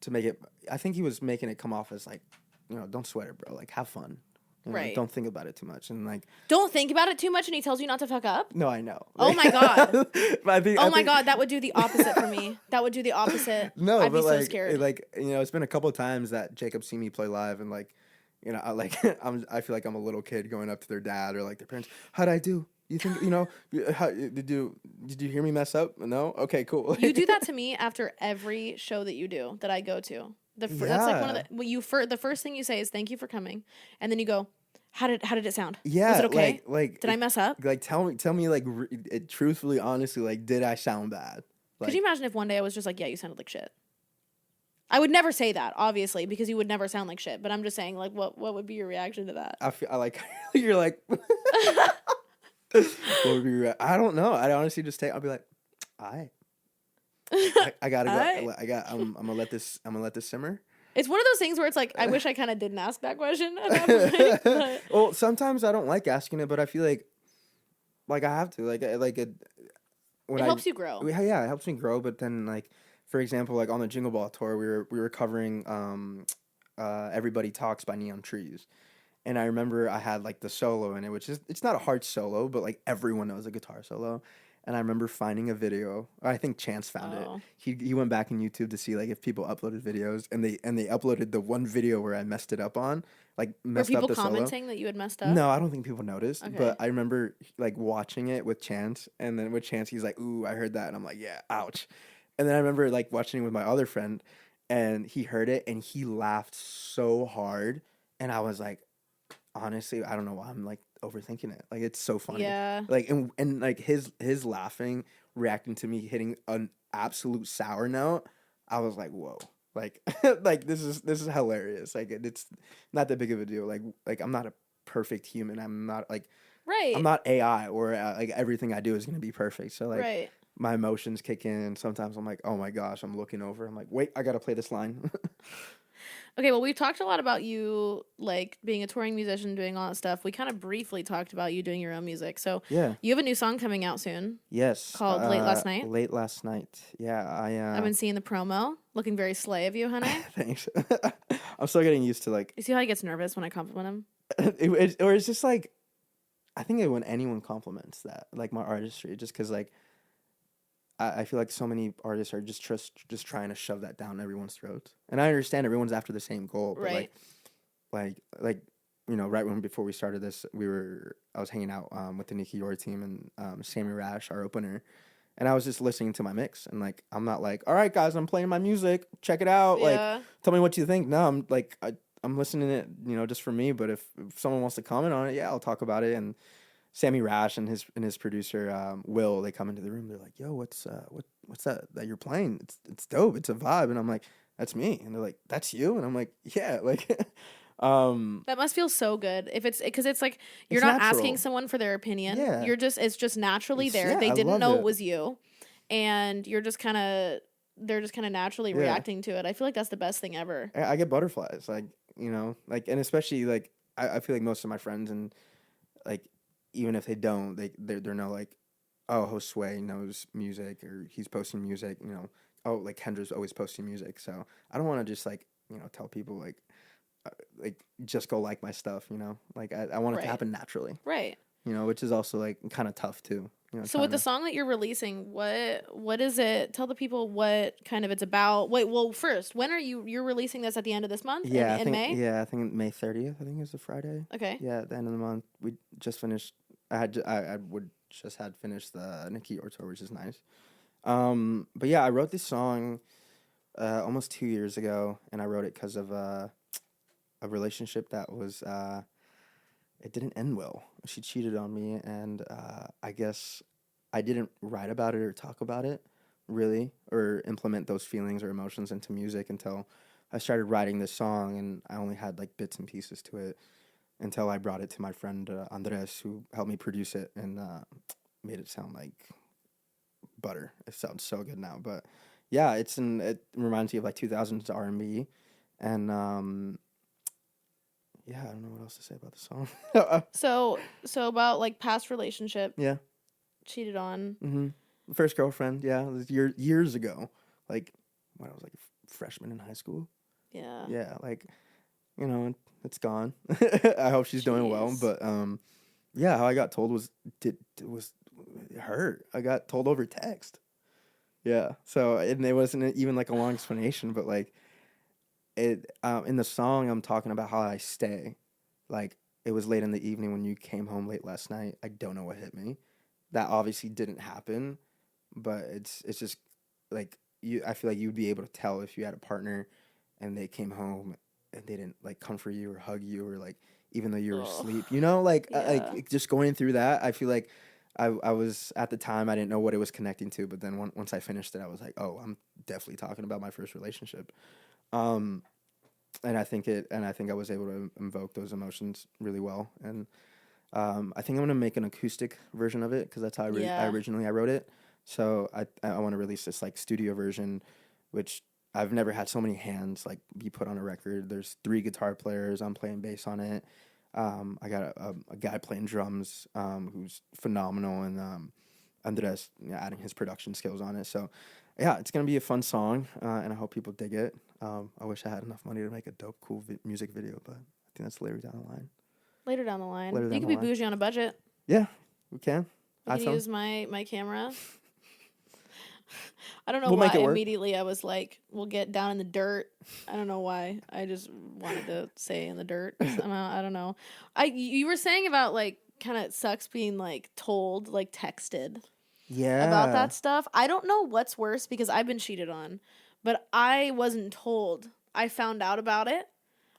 to make it. I think he was making it come off as like, don't sweat it, bro. Like have fun. Right. Don't think about it too much, and like don't think about it too much, and he tells you not to fuck up. No, I know. Oh my god. But God, that would do the opposite for me. That would do the opposite. No, I'd but be like, so scared. It's been a couple of times that Jacob seen me play live, and like, I feel like I'm a little kid going up to their dad or like their parents. How'd I do? You think how did you hear me mess up? No, okay, cool. You do that to me after every show that you do that I go to. That's like one of the first thing you say is thank you for coming, and then you go, how did it sound? Yeah, was it okay? Like did I mess up? Like tell me like truthfully, honestly, like did I sound bad? Like, could you imagine if one day I was just like, yeah, you sounded like shit? I would never say that, obviously, because you would never sound like shit. But I'm just saying, like, what would be your reaction to that? I like you're like. What would be I don't know. I'd honestly just I'll be like, I gotta go. I'm gonna let this simmer. It's one of those things where it's like I wish I kind of didn't ask that question at that point. But... Well, sometimes I don't like asking it, but I feel like I have to when it helps you grow. Yeah, it helps me grow. But then for example, like on the Jingle Ball tour, we were covering Everybody Talks by Neon Trees. And I remember I had like the solo in it, which is it's not a hard solo, but like everyone knows a guitar solo. and I remember finding a video. Or I think Chance found it. Oh. He went back in YouTube to see like if people uploaded videos, and they uploaded the one video where I messed it up on, like Were messed up people the solo. commenting that you had messed up? No, I don't think people noticed, Okay. but I remember like watching it with Chance, and then with Chance, he's like, "Ooh, I heard that," and I'm like, "Yeah, ouch." And then I remember like watching it with my other friend, and he heard it, and he laughed so hard, and I was like, honestly, I don't know why I'm like overthinking it. Like it's so funny. Yeah. Like and like his laughing, reacting to me hitting an absolute sour note, I was like, whoa. Like like this is hilarious. Like it's not that big of a deal. Like I'm not a perfect human. I'm not like Right. I'm not AI or like everything I do is gonna be perfect. So like Right. my emotions kick in. Sometimes I'm like, oh my gosh, I'm looking over. I'm like, wait, I gotta play this line. Okay, well, we've talked a lot about you, like, being a touring musician, doing all that stuff. We kind of briefly talked about you doing your own music. So, Yeah. you have a new song coming out soon. Yes. Called Late Last Night. Late last night. Yeah, I've been seeing the promo. Looking very slay of you, honey. Thanks. I'm still getting used to like You see how he gets nervous when I compliment him? or it's just like I think when anyone compliments that like my artistry, just because like I feel like so many artists are just trying to shove that down everyone's throats, and I understand everyone's after the same goal, but Right. like you know, right when before we started this, I was hanging out with the Nicky Youre team and Sammy Rash, our opener, and I was just listening to my mix, and like I'm not like, all right guys, I'm playing my music, check it out, like Yeah. tell me what you think. No, I'm like I'm listening to it, you know, just for me. But if someone wants to comment on it, yeah, I'll talk about it. And Sammy Rash and his producer Will, they come into the room. They're like, "Yo, what's that you're playing? It's dope. It's a vibe." And I'm like, "That's me." And they're like, "That's you?" And I'm like, "Yeah." Like, That must feel so good. If it's because it's like you're it's not natural. asking someone for their opinion. Yeah. It's just naturally there. Yeah, They I didn't love know it. it was you, and they're just kind of naturally Yeah. reacting to it. I feel like that's the best thing ever. I get butterflies, like you know, like and especially like I feel like most of my friends and like even if they don't, they're no like, oh, Josue knows music or he's posting music, you know. Oh, like Kendra's always posting music, so I don't want to just like you know tell people like just go like my stuff, you know. Like I want it to Right. happen naturally, Right. you know, which is also like kind of tough too. You know, So with the song that you're releasing, what is it? Tell the people what kind of it's about. Wait, well, first, when are you're releasing this at the end of this month? yeah, in May? yeah, I think May 30th. I think is the Friday. Okay. Yeah, at the end of the month, we just finished. I would just had finished the Nicky Youre tour, which is nice. But yeah, I wrote this song almost 2 years ago, and I wrote it because of a relationship that was it didn't end well. She cheated on me, and I guess I didn't write about it or talk about it really, or implement those feelings or emotions into music until I started writing this song, and I only had like bits and pieces to it until I brought it to my friend Andres, who helped me produce it and made it sound like butter. It sounds so good now, but yeah, it reminds me of like 2000s R&B, and yeah, I don't know what else to say about the song. So about like past relationship, Yeah. cheated on. Mm-hmm. First girlfriend, yeah, it was years ago, like when I was like a freshman in high school. Yeah. Yeah, like you know, it's gone. I hope she's doing well, Jeez. but yeah, how I got told was her. I got told over text. Yeah, so and it wasn't even like a long explanation, but like it in the song I'm talking about how I stay. Like it was late in the evening when you came home late last night. I don't know what hit me. That obviously didn't happen, but it's just like you. I feel like you'd be able to tell if you had a partner, and they came home and they didn't like comfort you or hug you or like even though you were Ugh. asleep. You know, like Yeah. like just going through that. I feel like I was at the time I didn't know what it was connecting to, but then once I finished it, I was like, oh, I'm definitely talking about my first relationship. Um, and I think I was able to invoke those emotions really well. And I think I'm gonna make an acoustic version of it because that's how I Yeah. originally I wrote it. So I want to release this like studio version, which I've never had so many hands like be put on a record. There's 3 guitar players. I'm playing bass on it. I got a guy playing drums who's phenomenal, and Andres adding his production skills on it. So yeah, it's gonna be a fun song, and I hope people dig it. I wish I had enough money to make a dope, cool music video, but I think that's later down the line. Later down the line. Later You down could the be line. bougie on a budget. Yeah, we can. We can iPhone? use my camera. I don't know We'll why make it work. immediately I was like, we'll get down in the dirt. I don't know why. I just wanted to say in the dirt somehow. I don't know. You were saying about like kind of sucks being like told, like texted Yeah. about that stuff. I don't know what's worse because I've been cheated on, but I wasn't told. I found out about it.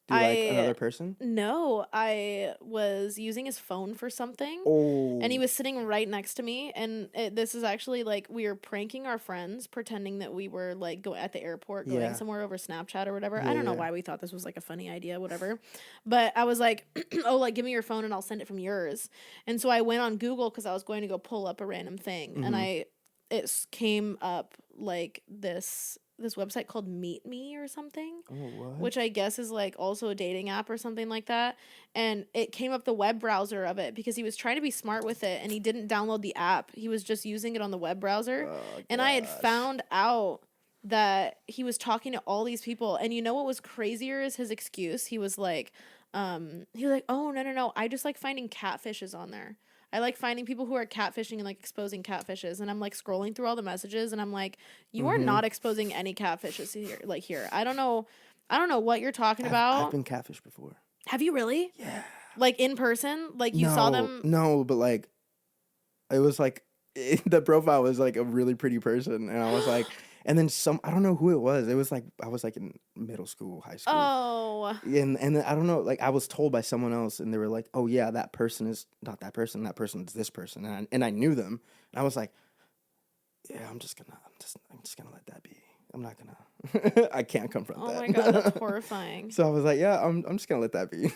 Do you like another person? No, I was using his phone for something. Oh. And he was sitting right next to me. And this is actually like we were pranking our friends, pretending that we were like at the airport going somewhere over Snapchat or whatever. I don't know why we thought this was like a funny idea, whatever. But I was like, oh, like give me your phone and I'll send it from yours. And so I went on Google because I was going to go pull up a random thing. And it came up like this website called Meet Me or something. Oh, what? Which I guess is like also a dating app or something like that. And it came up the web browser of it because he was trying to be smart with it and he didn't download the app. He was just using it on the web browser. Oh, and I had found out that he was talking to all these people. And you know what was crazier is his excuse. He was like, oh, no. I just like finding catfishes on there. I like finding people who are catfishing and like exposing catfishes, and I'm like scrolling through all the messages, and I'm like, you are not exposing any catfishes here. Like here, I don't know what you're talking about. I've been catfished before. Have you really? Yeah. Like in person? Like you saw them? No, but like, it was like the profile was like a really pretty person, and I was like, and then I don't know who it was. It was like I was like in middle school, high school. Oh. And then I don't know, like I was told by someone else, and they were like, "Oh yeah, that person is not that person. That person is this person." And I knew them. And I was like, "Yeah, I'm just gonna let that be. I'm not gonna. I can't confront that." Oh my god, that's horrifying. So I was like, "Yeah, I'm just gonna let that be."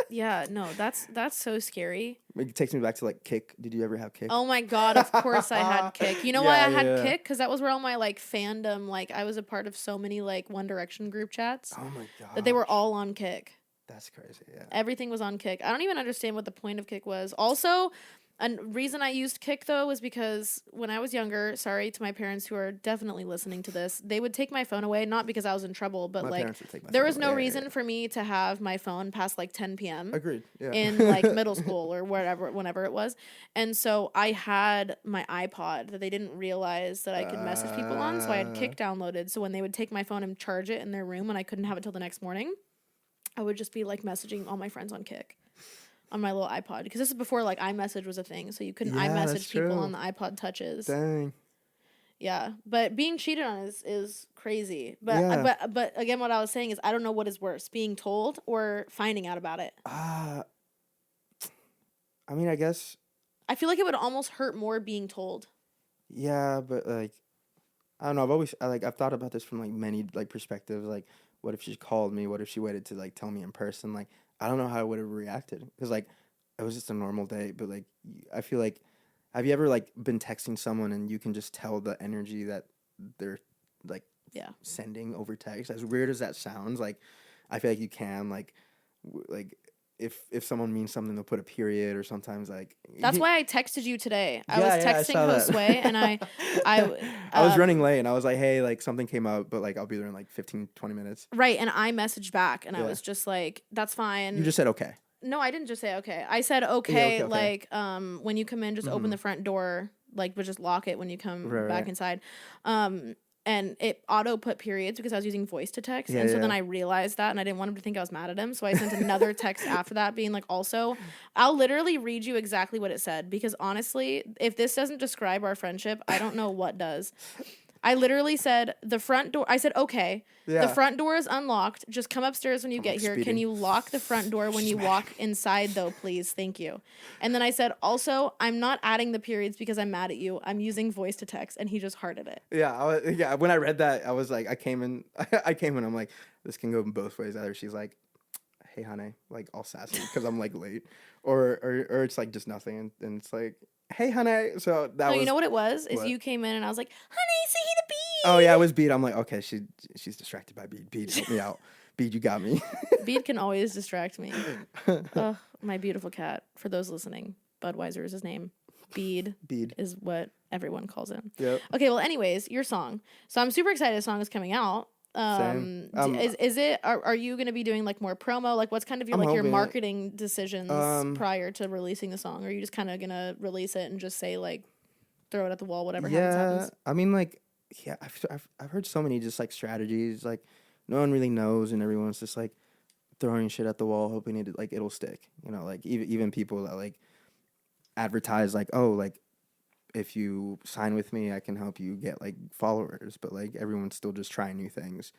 Yeah, no, that's so scary. It takes me back to like Kick. Did you ever have Kick? Oh my god, of course I had Kick. You know why I had Kick? Because that was where all my like fandom, like I was a part of so many like One Direction group chats. Oh my god. That they were all on Kick. That's crazy, yeah. Everything was on Kick. I don't even understand what the point of Kick was. Also, a reason I used Kick, though, was because when I was younger, sorry to my parents who are definitely listening to this, they would take my phone away, not because I was in trouble, but like there was no reason for me to have my phone past like 10 p.m. Agreed. Yeah. In like middle school or whenever it was. And so I had my iPod that they didn't realize that I could message people on, so I had Kick downloaded. So when they would take my phone and charge it in their room and I couldn't have it till the next morning, I would just be like messaging all my friends on Kick. On my little iPod, because this is before like iMessage was a thing, so you couldn't iMessage people on the iPod touches. Dang. Yeah, but being cheated on is crazy. But but again, what I was saying is I don't know what is worse, being told or finding out about it. I mean, I guess. I feel like it would almost hurt more being told. Yeah, but like, I don't know. I've thought about this from like many like perspectives. Like, what if she called me? What if she waited to like tell me in person? Like, I don't know how I would have reacted because like it was just a normal day. But like, I feel like, have you ever like been texting someone and you can just tell the energy that they're like sending over text? As weird as that sounds, like I feel like you can like if someone means something, they'll put a period, or sometimes like. That's why I texted you today. I was texting Josue and I was running late and I was like, hey, like something came up, but like I'll be there in like 15, 20 minutes. Right, and I messaged back and I was just like, that's fine. You just said okay. No, I didn't just say okay. I said okay, like when you come in, just open the front door, like but just lock it when you come back inside. And it auto put periods because I was using voice to text. And so then I realized that and I didn't want him to think I was mad at him. So I sent another text after that being like, also, I'll literally read you exactly what it said. Because honestly, if this doesn't describe our friendship, I don't know what does. I literally said the front door. I said, okay, the front door is unlocked. Just come upstairs when you get here. Can you lock the front door when you walk inside though, please? Thank you. And then I said, also, I'm not adding the periods because I'm mad at you. I'm using voice to text. And he just hearted it. Yeah. When I read that, I was like, I came in, I'm like, this can go both ways. Either she's like, hey, honey, like all sassy because I'm like late, or it's like just nothing. And it's like, hey, honey. So that was. You know what it was? Is you came in and I was like, honey, say hey to Bede. Oh, yeah, it was Bede. I'm like, okay, she's distracted by Bede. Bede, help me out. Bede, you got me. Bede can always distract me. Oh, my beautiful cat. For those listening, Budweiser is his name. Bede is what everyone calls him. Yep. Okay, well, anyways, your song. So I'm super excited the song is coming out. Same. Is it, are you going to be doing like more promo? Like what's kind of your I'm like your hoping. marketing decisions prior to releasing the song? Or are you just kind of going to release it and just say like throw it at the wall, whatever happens Yeah, happens? I mean, like, yeah, I've heard so many just like strategies, like no one really knows, and everyone's just like throwing shit at the wall, hoping it'll stick. You know, like even people that like advertise like, oh, like if you sign with me, I can help you get like followers, but like everyone's still just trying new things.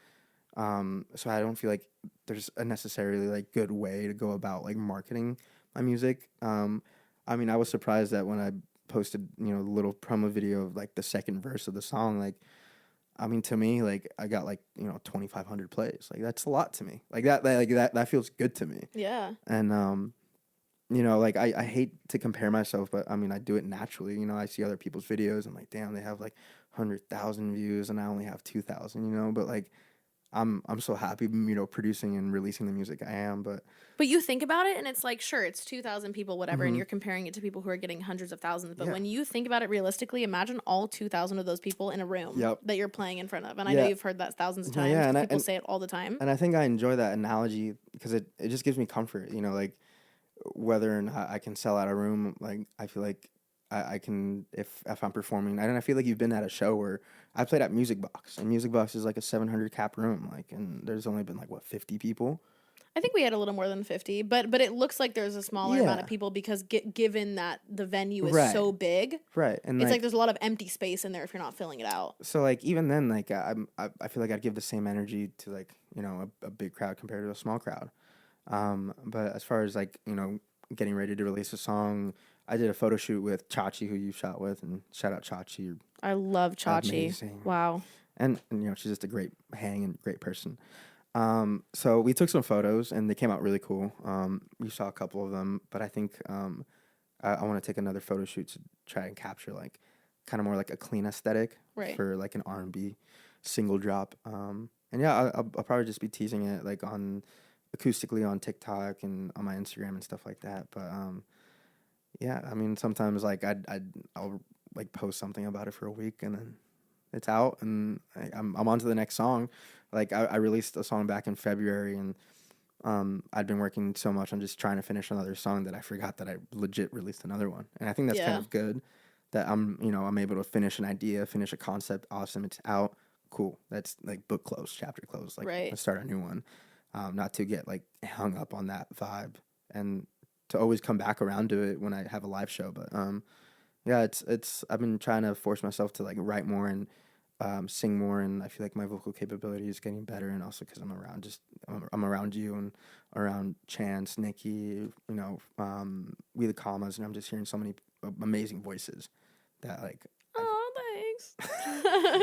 So I don't feel like there's a necessarily like good way to go about like marketing my music. I mean, I was surprised that when I posted, you know, the little promo video of like the second verse of the song, like, I mean, to me, like I got like, you know, 2,500 plays. Like that's a lot to me. Like that feels good to me. Yeah. And you know, like I hate to compare myself, but I mean, I do it naturally. You know, I see other people's videos. I'm like, damn, they have like 100,000 views, and I only have 2,000. You know, but like I'm so happy, you know, producing and releasing the music I am. But you think about it and it's like, sure, it's 2,000 people, whatever, and Mhm. you're comparing it to people who are getting hundreds of thousands. But Yeah. when you think about it realistically, imagine all 2,000 of those people in a room Yep. that you're playing in front of. And I know Yeah. you've heard that thousands of No, times yeah, because people say it all the time. and I think I enjoy that analogy because it just gives me comfort. You know, like whether or not I can sell out a room, like I feel like I can if I'm performing. And I feel like you've been at a show where I played at Music Box, and Music Box is like a 700 cap room, like, and there's only been like what 50 people. I think we had a little more than 50, but it looks like there's a smaller amount of Yeah. people because given that the venue is Right. so big, Right, and it's like there's a lot of empty space in there if you're not filling it out. so like even then, like I feel like I'd give the same energy to like, you know, a big crowd compared to a small crowd. But as far as like, you know, getting ready to release a song, I did a photo shoot with Chachi, who you shot with, and shout out Chachi, you're I love Chachi. amazing. Wow. And you know, she's just a great hang and great person. So we took some photos and they came out really cool. You saw a couple of them, but I think I want to take another photo shoot to try and capture like kind of more like a clean aesthetic Right. for like an R&B single drop. And yeah, I'll probably just be teasing it like on acoustically on TikTok and on my Instagram and stuff like that. But yeah, I mean sometimes like I'll like post something about it for a week and then it's out and I'm on to the next song. Like I released a song back in February and I'd been working so much on just trying to finish another song that I forgot that I legit released another one. And I think that's kind Yeah. of good that I'm able to finish an idea, finish a concept. Awesome. It's out. Cool. That's like book closed, chapter closed. Like Right. let's start a new one. Not to get like hung up on that vibe and to always come back around to it when I have a live show. But yeah, it's I've been trying to force myself to like write more and sing more, and I feel like my vocal capability is getting better, and also because I'm around you and around Chance, Nicky, you know, We the Commas, and I'm just hearing so many amazing voices that like Oh, thanks.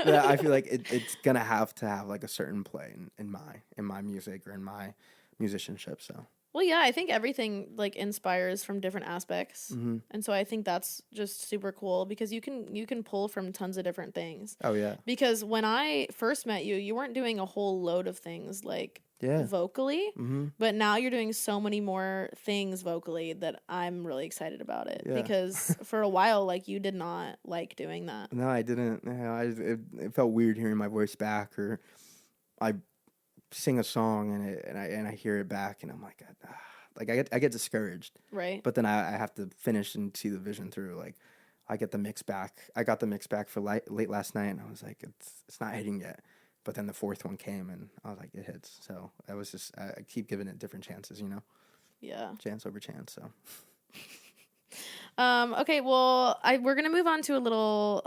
that I feel like it's gonna have to have like a certain play in my music or in my musicianship. So Well, yeah, I think everything like inspires from different aspects. mm-hmm. And so I think that's just super cool because you can pull from tons of different things. Oh yeah, Because when I first met you, you weren't doing a whole load of things like yeah, vocally, mm-hmm. but now you're doing so many more things vocally that I'm really excited about it. Yeah. Because for a while, like you did not like doing that. No, I didn't. You know, it felt weird hearing my voice back, or I sing a song and I hear it back and I'm like, like I get discouraged. Right. But then I have to finish and see the vision through. Like I get the mix back. I got the mix back for late last night, and I was like, it's not hitting yet. But then the fourth one came, and I was like, it hits. So I was just I keep giving it different chances, you know. Yeah. Chance over chance. So. Okay, well, we're gonna move on to a little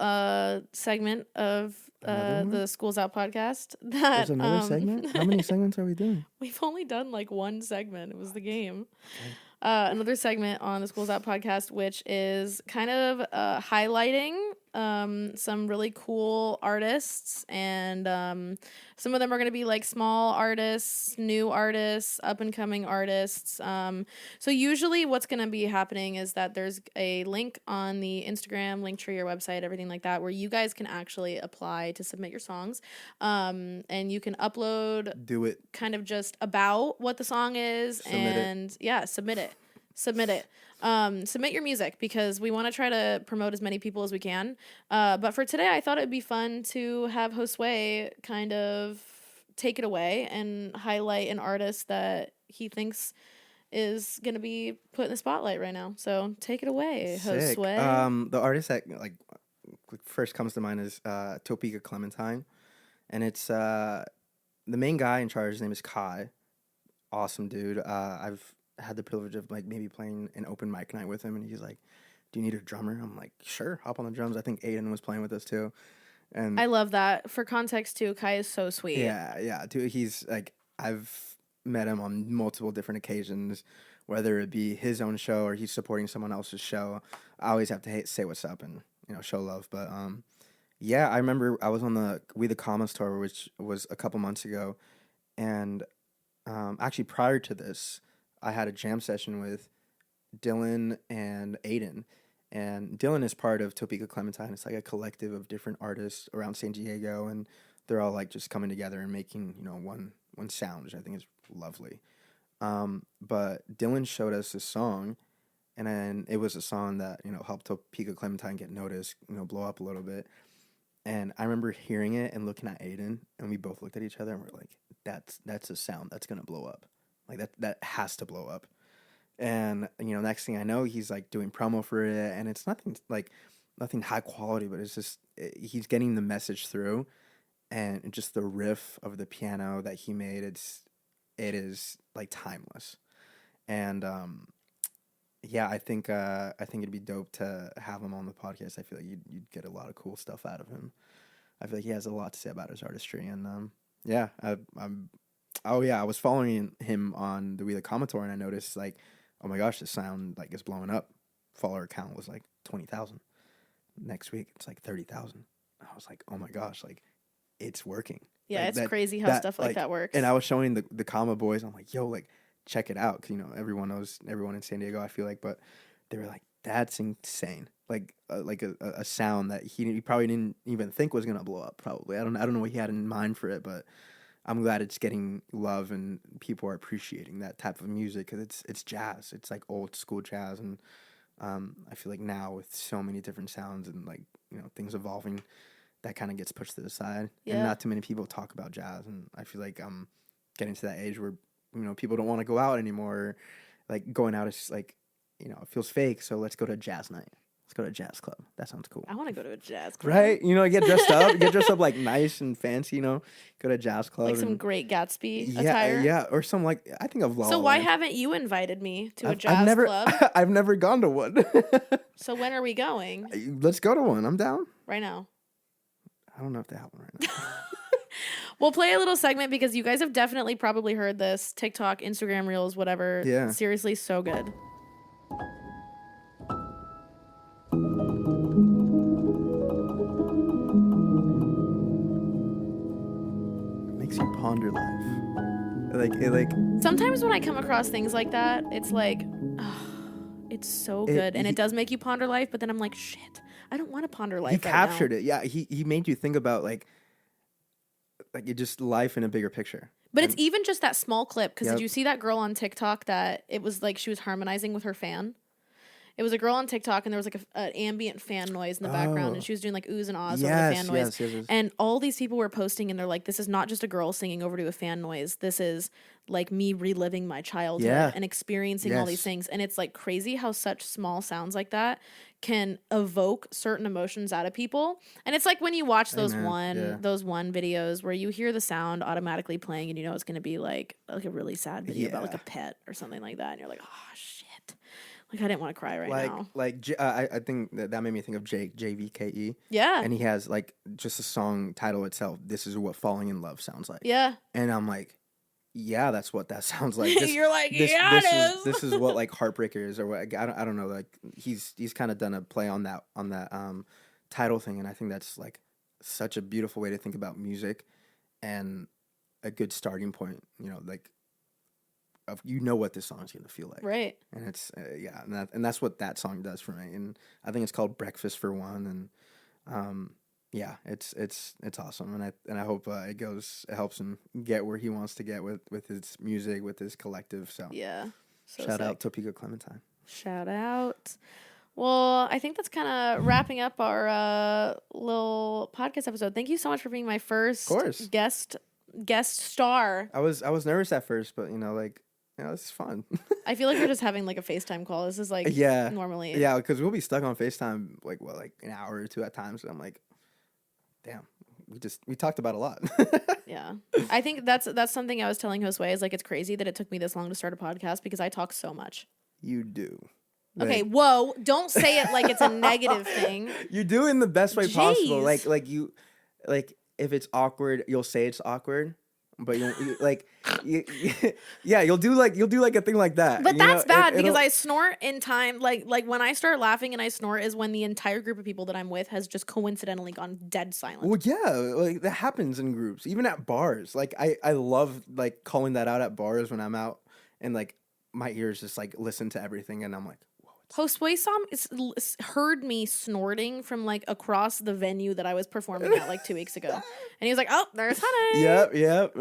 segment of the Schools Out podcast. There's another segment? How many segments are we doing? We've only done like one segment. It was the game. Okay. Another segment on the Schools Out podcast, which is kind of highlighting some really cool artists, and some of them are going to be like small artists, new artists, up and coming artists. So usually what's going to be happening is that there's a link on the Instagram, link to your website, everything like that, where you guys can actually apply to submit your songs. And you can upload Do it. kind of just about what the song is submit it. Submit your music because we want to try to promote as many people as we can. But for today, I thought it'd be fun to have Josue kind of take it away and highlight an artist that he thinks is going to be put in the spotlight right now. So take it away, Sick. Josue. The artist that like first comes to mind is Topeka Clementine, and it's the main guy in charge. His name is Kai. Awesome dude. I've had the privilege of like maybe playing an open mic night with him, and he's like, "Do you need a drummer?" I'm like, "Sure, hop on the drums." I think Aiden was playing with us too, and I love that. For context too, Kai is so sweet. yeah, dude. He's like, I've met him on multiple different occasions, whether it be his own show or he's supporting someone else's show. I always have to say what's up and show love. But yeah, I remember I was on the We the Commas tour, which was a couple months ago, and actually prior to this, I had a jam session with Dylan and Aiden. And Dylan is part of Topeka Clementine. It's like a collective of different artists around San Diego, and they're all like just coming together and making one sound, which I think is lovely. But Dylan showed us this song, and then it was a song that helped Topeka Clementine get noticed, blow up a little bit. And I remember hearing it and looking at Aiden, and we both looked at each other and we're like, "That's a sound that's gonna blow up. Like that has to blow up." And next thing I know, he's like doing promo for it, and it's nothing high quality, but it's just he's getting the message through, and just the riff of the piano that he made, it is like timeless. And yeah, I think it'd be dope to have him on the podcast. I feel like you'd get a lot of cool stuff out of him. I feel like he has a lot to say about his artistry, and yeah, I was following him on the We the Commas tour, and I noticed like, oh my gosh, this sound like is blowing up. Follower count was like 20,000. Next week it's like 30,000. I was like, oh my gosh, like it's working. Yeah, like, it's crazy how stuff like that works. And I was showing the Comma boys. I'm like, yo, like check it out, because everyone knows everyone in San Diego, I feel like, but they were like, that's insane. Like a sound that he probably didn't even think was gonna blow up. Probably I don't know what he had in mind for it, but I'm glad it's getting love and people are appreciating that type of music, because it's jazz. It's like old school jazz, and I feel like now with so many different sounds and like things evolving, that kind of gets pushed to the side. Yeah. And not too many people talk about jazz, and I feel like I'm getting to that age where people don't want to go out anymore. Like going out is like it feels fake, so let's go to a jazz night. Let's go to a jazz club. That sounds cool. I want to go to a jazz club. Right? Get dressed up like nice and fancy, go to a jazz club. Like some Great Gatsby attire. Yeah, or some like, I think of La La So why Land. haven't you invited me to a jazz club? I've never gone to one. So when are we going? Let's go to one. I'm down. Right now. I don't know if they have one right now. We'll play a little segment because you guys have definitely probably heard this. TikTok, Instagram Reels, whatever. Yeah. Seriously, so good. Makes you ponder life. Sometimes when I come across things like that, it's like, oh, it's so good, and it does make you ponder life. But then I'm like, shit, I don't want to ponder life. He captured it. Yeah, he made you think about like it just life in a bigger picture. But it's even just that small clip, because did you see that girl on TikTok that it was like she was harmonizing with her fan? It was a girl on TikTok, and there was like an ambient fan noise in the background, and she was doing like oohs and ahs over the fan noise. Yes. And all these people were posting, and they're like, this is not just a girl singing over to a fan noise. This is like me reliving my childhood and experiencing all these things. And it's like crazy how such small sounds like that can evoke certain emotions out of people. And it's like when you watch those one videos where you hear the sound automatically playing, and it's going to be like a really sad video about like a pet or something like that. And you're like, oh shit. Like, I didn't want to cry now. I think that made me think of JVKE. Yeah. And he has, like, just the song title itself, This Is What Falling in Love Sounds Like. Yeah. And I'm like, yeah, that's what that sounds like. You're like, it is. This is what, like, Heartbreaker is, or what, I don't know. Like, he's kind of done a play on that title thing, and I think that's, like, such a beautiful way to think about music and a good starting point, like, of what this song is going to feel like, right? And it's and that's what that song does for me. And I think it's called Breakfast for One, and it's awesome. And I hope it helps him get where he wants to get with his music, with his collective. So yeah, shout out Topeka Clementine. Shout out. Well, I think that's kind of wrapping up our little podcast episode. Thank you so much for being my first guest guest star. I was nervous at first, but this is fun. I feel like we're just having like a FaceTime call. This is like normally. Yeah, because we'll be stuck on FaceTime like an hour or two at times. And I'm like, damn, we talked about a lot. Yeah, I think that's something I was telling Josue is like it's crazy that it took me this long to start a podcast because I talk so much. You do. Okay, whoa! Don't say it like it's a negative thing. You do in the best way possible. Like if it's awkward, you'll say it's awkward. But you'll do like a thing like that. But that's bad because I snort in time. Like when I start laughing and I snort is when the entire group of people that I'm with has just coincidentally gone dead silent. Well, yeah, like that happens in groups, even at bars. Like I love like calling that out at bars when I'm out and like my ears just like listen to everything and I'm like, Josue heard me snorting from like across the venue that I was performing at like 2 weeks ago, and he was like, "Oh, there's Honey." Yep.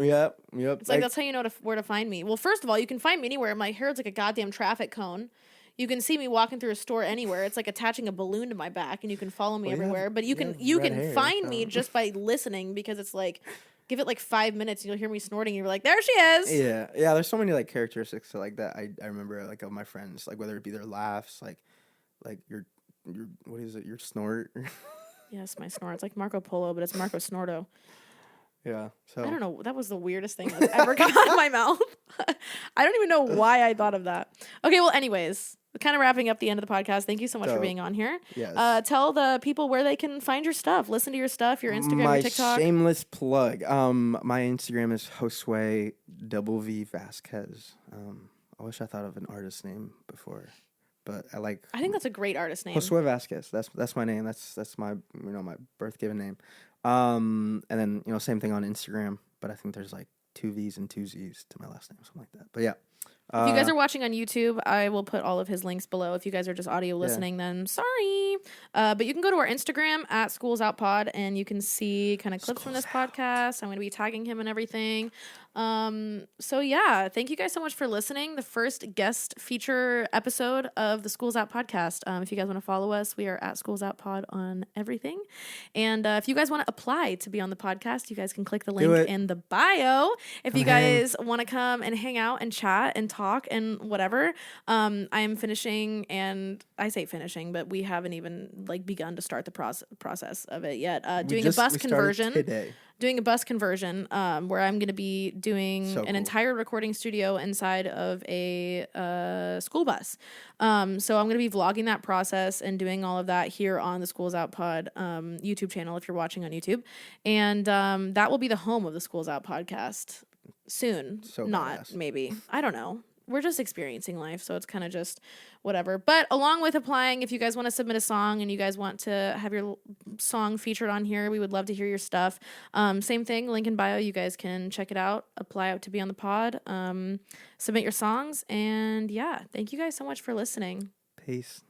It's like that's how you know where to find me. Well, first of all, you can find me anywhere. My hair is like a goddamn traffic cone. You can see me walking through a store anywhere. It's like attaching a balloon to my back, and you can follow me everywhere. But you can find me just by listening because it's like. Give it like 5 minutes and you'll hear me snorting and you're like, there she is. Yeah, there's so many like characteristics to like that I remember like of my friends, like whether it be their laughs, like your what is it, your snort? Yes, my snort. It's like Marco Polo, but it's Marco Snorto. Yeah. So I don't know. That was the weirdest thing that's ever come out of my mouth. I don't even know why I thought of that. Okay, well, anyways, kind of wrapping up the end of the podcast. Thank you so much for being on here. Yes. Tell the people where they can find your stuff, listen to your stuff, your Instagram, your TikTok. My shameless plug. My Instagram is Josue Vazquez. I wish I thought of an artist name before, but I think that's a great artist name. Josue Vazquez. That's my name. That's my my birth given name. And then same thing on Instagram, but I think there's like 2 V's and 2 Z's to my last name, something like that. But yeah. If you guys are watching on YouTube, I will put all of his links below. If you guys are just audio listening, then sorry. But you can go to our Instagram at Schools Out Pod, and you can see kind of clips from this podcast. I'm going to be tagging him and everything. So yeah, thank you guys so much for listening. The first guest feature episode of the Schools Out podcast. If you guys want to follow us, we are at Schools Out Pod on everything. And if you guys want to apply to be on the podcast, you guys can click the link in the bio. If you guys want to come and hang out and chat and talk and whatever, I am finishing, and I say finishing, but we haven't even like begun to start the process of it yet. Doing a bus conversion where I'm going to be doing an entire recording studio inside of a school bus. So I'm going to be vlogging that process and doing all of that here on the Schools Out Pod YouTube channel if you're watching on YouTube. And that will be the home of the Schools Out podcast soon. So not badass. Maybe. I don't know. We're just experiencing life, so it's kind of just whatever. But along with applying, if you guys want to submit a song and you guys want to have your song featured on here, we would love to hear your stuff. Same thing, link in bio. You guys can check it out, apply out to be on the pod, submit your songs, and yeah, thank you guys so much for listening. Peace.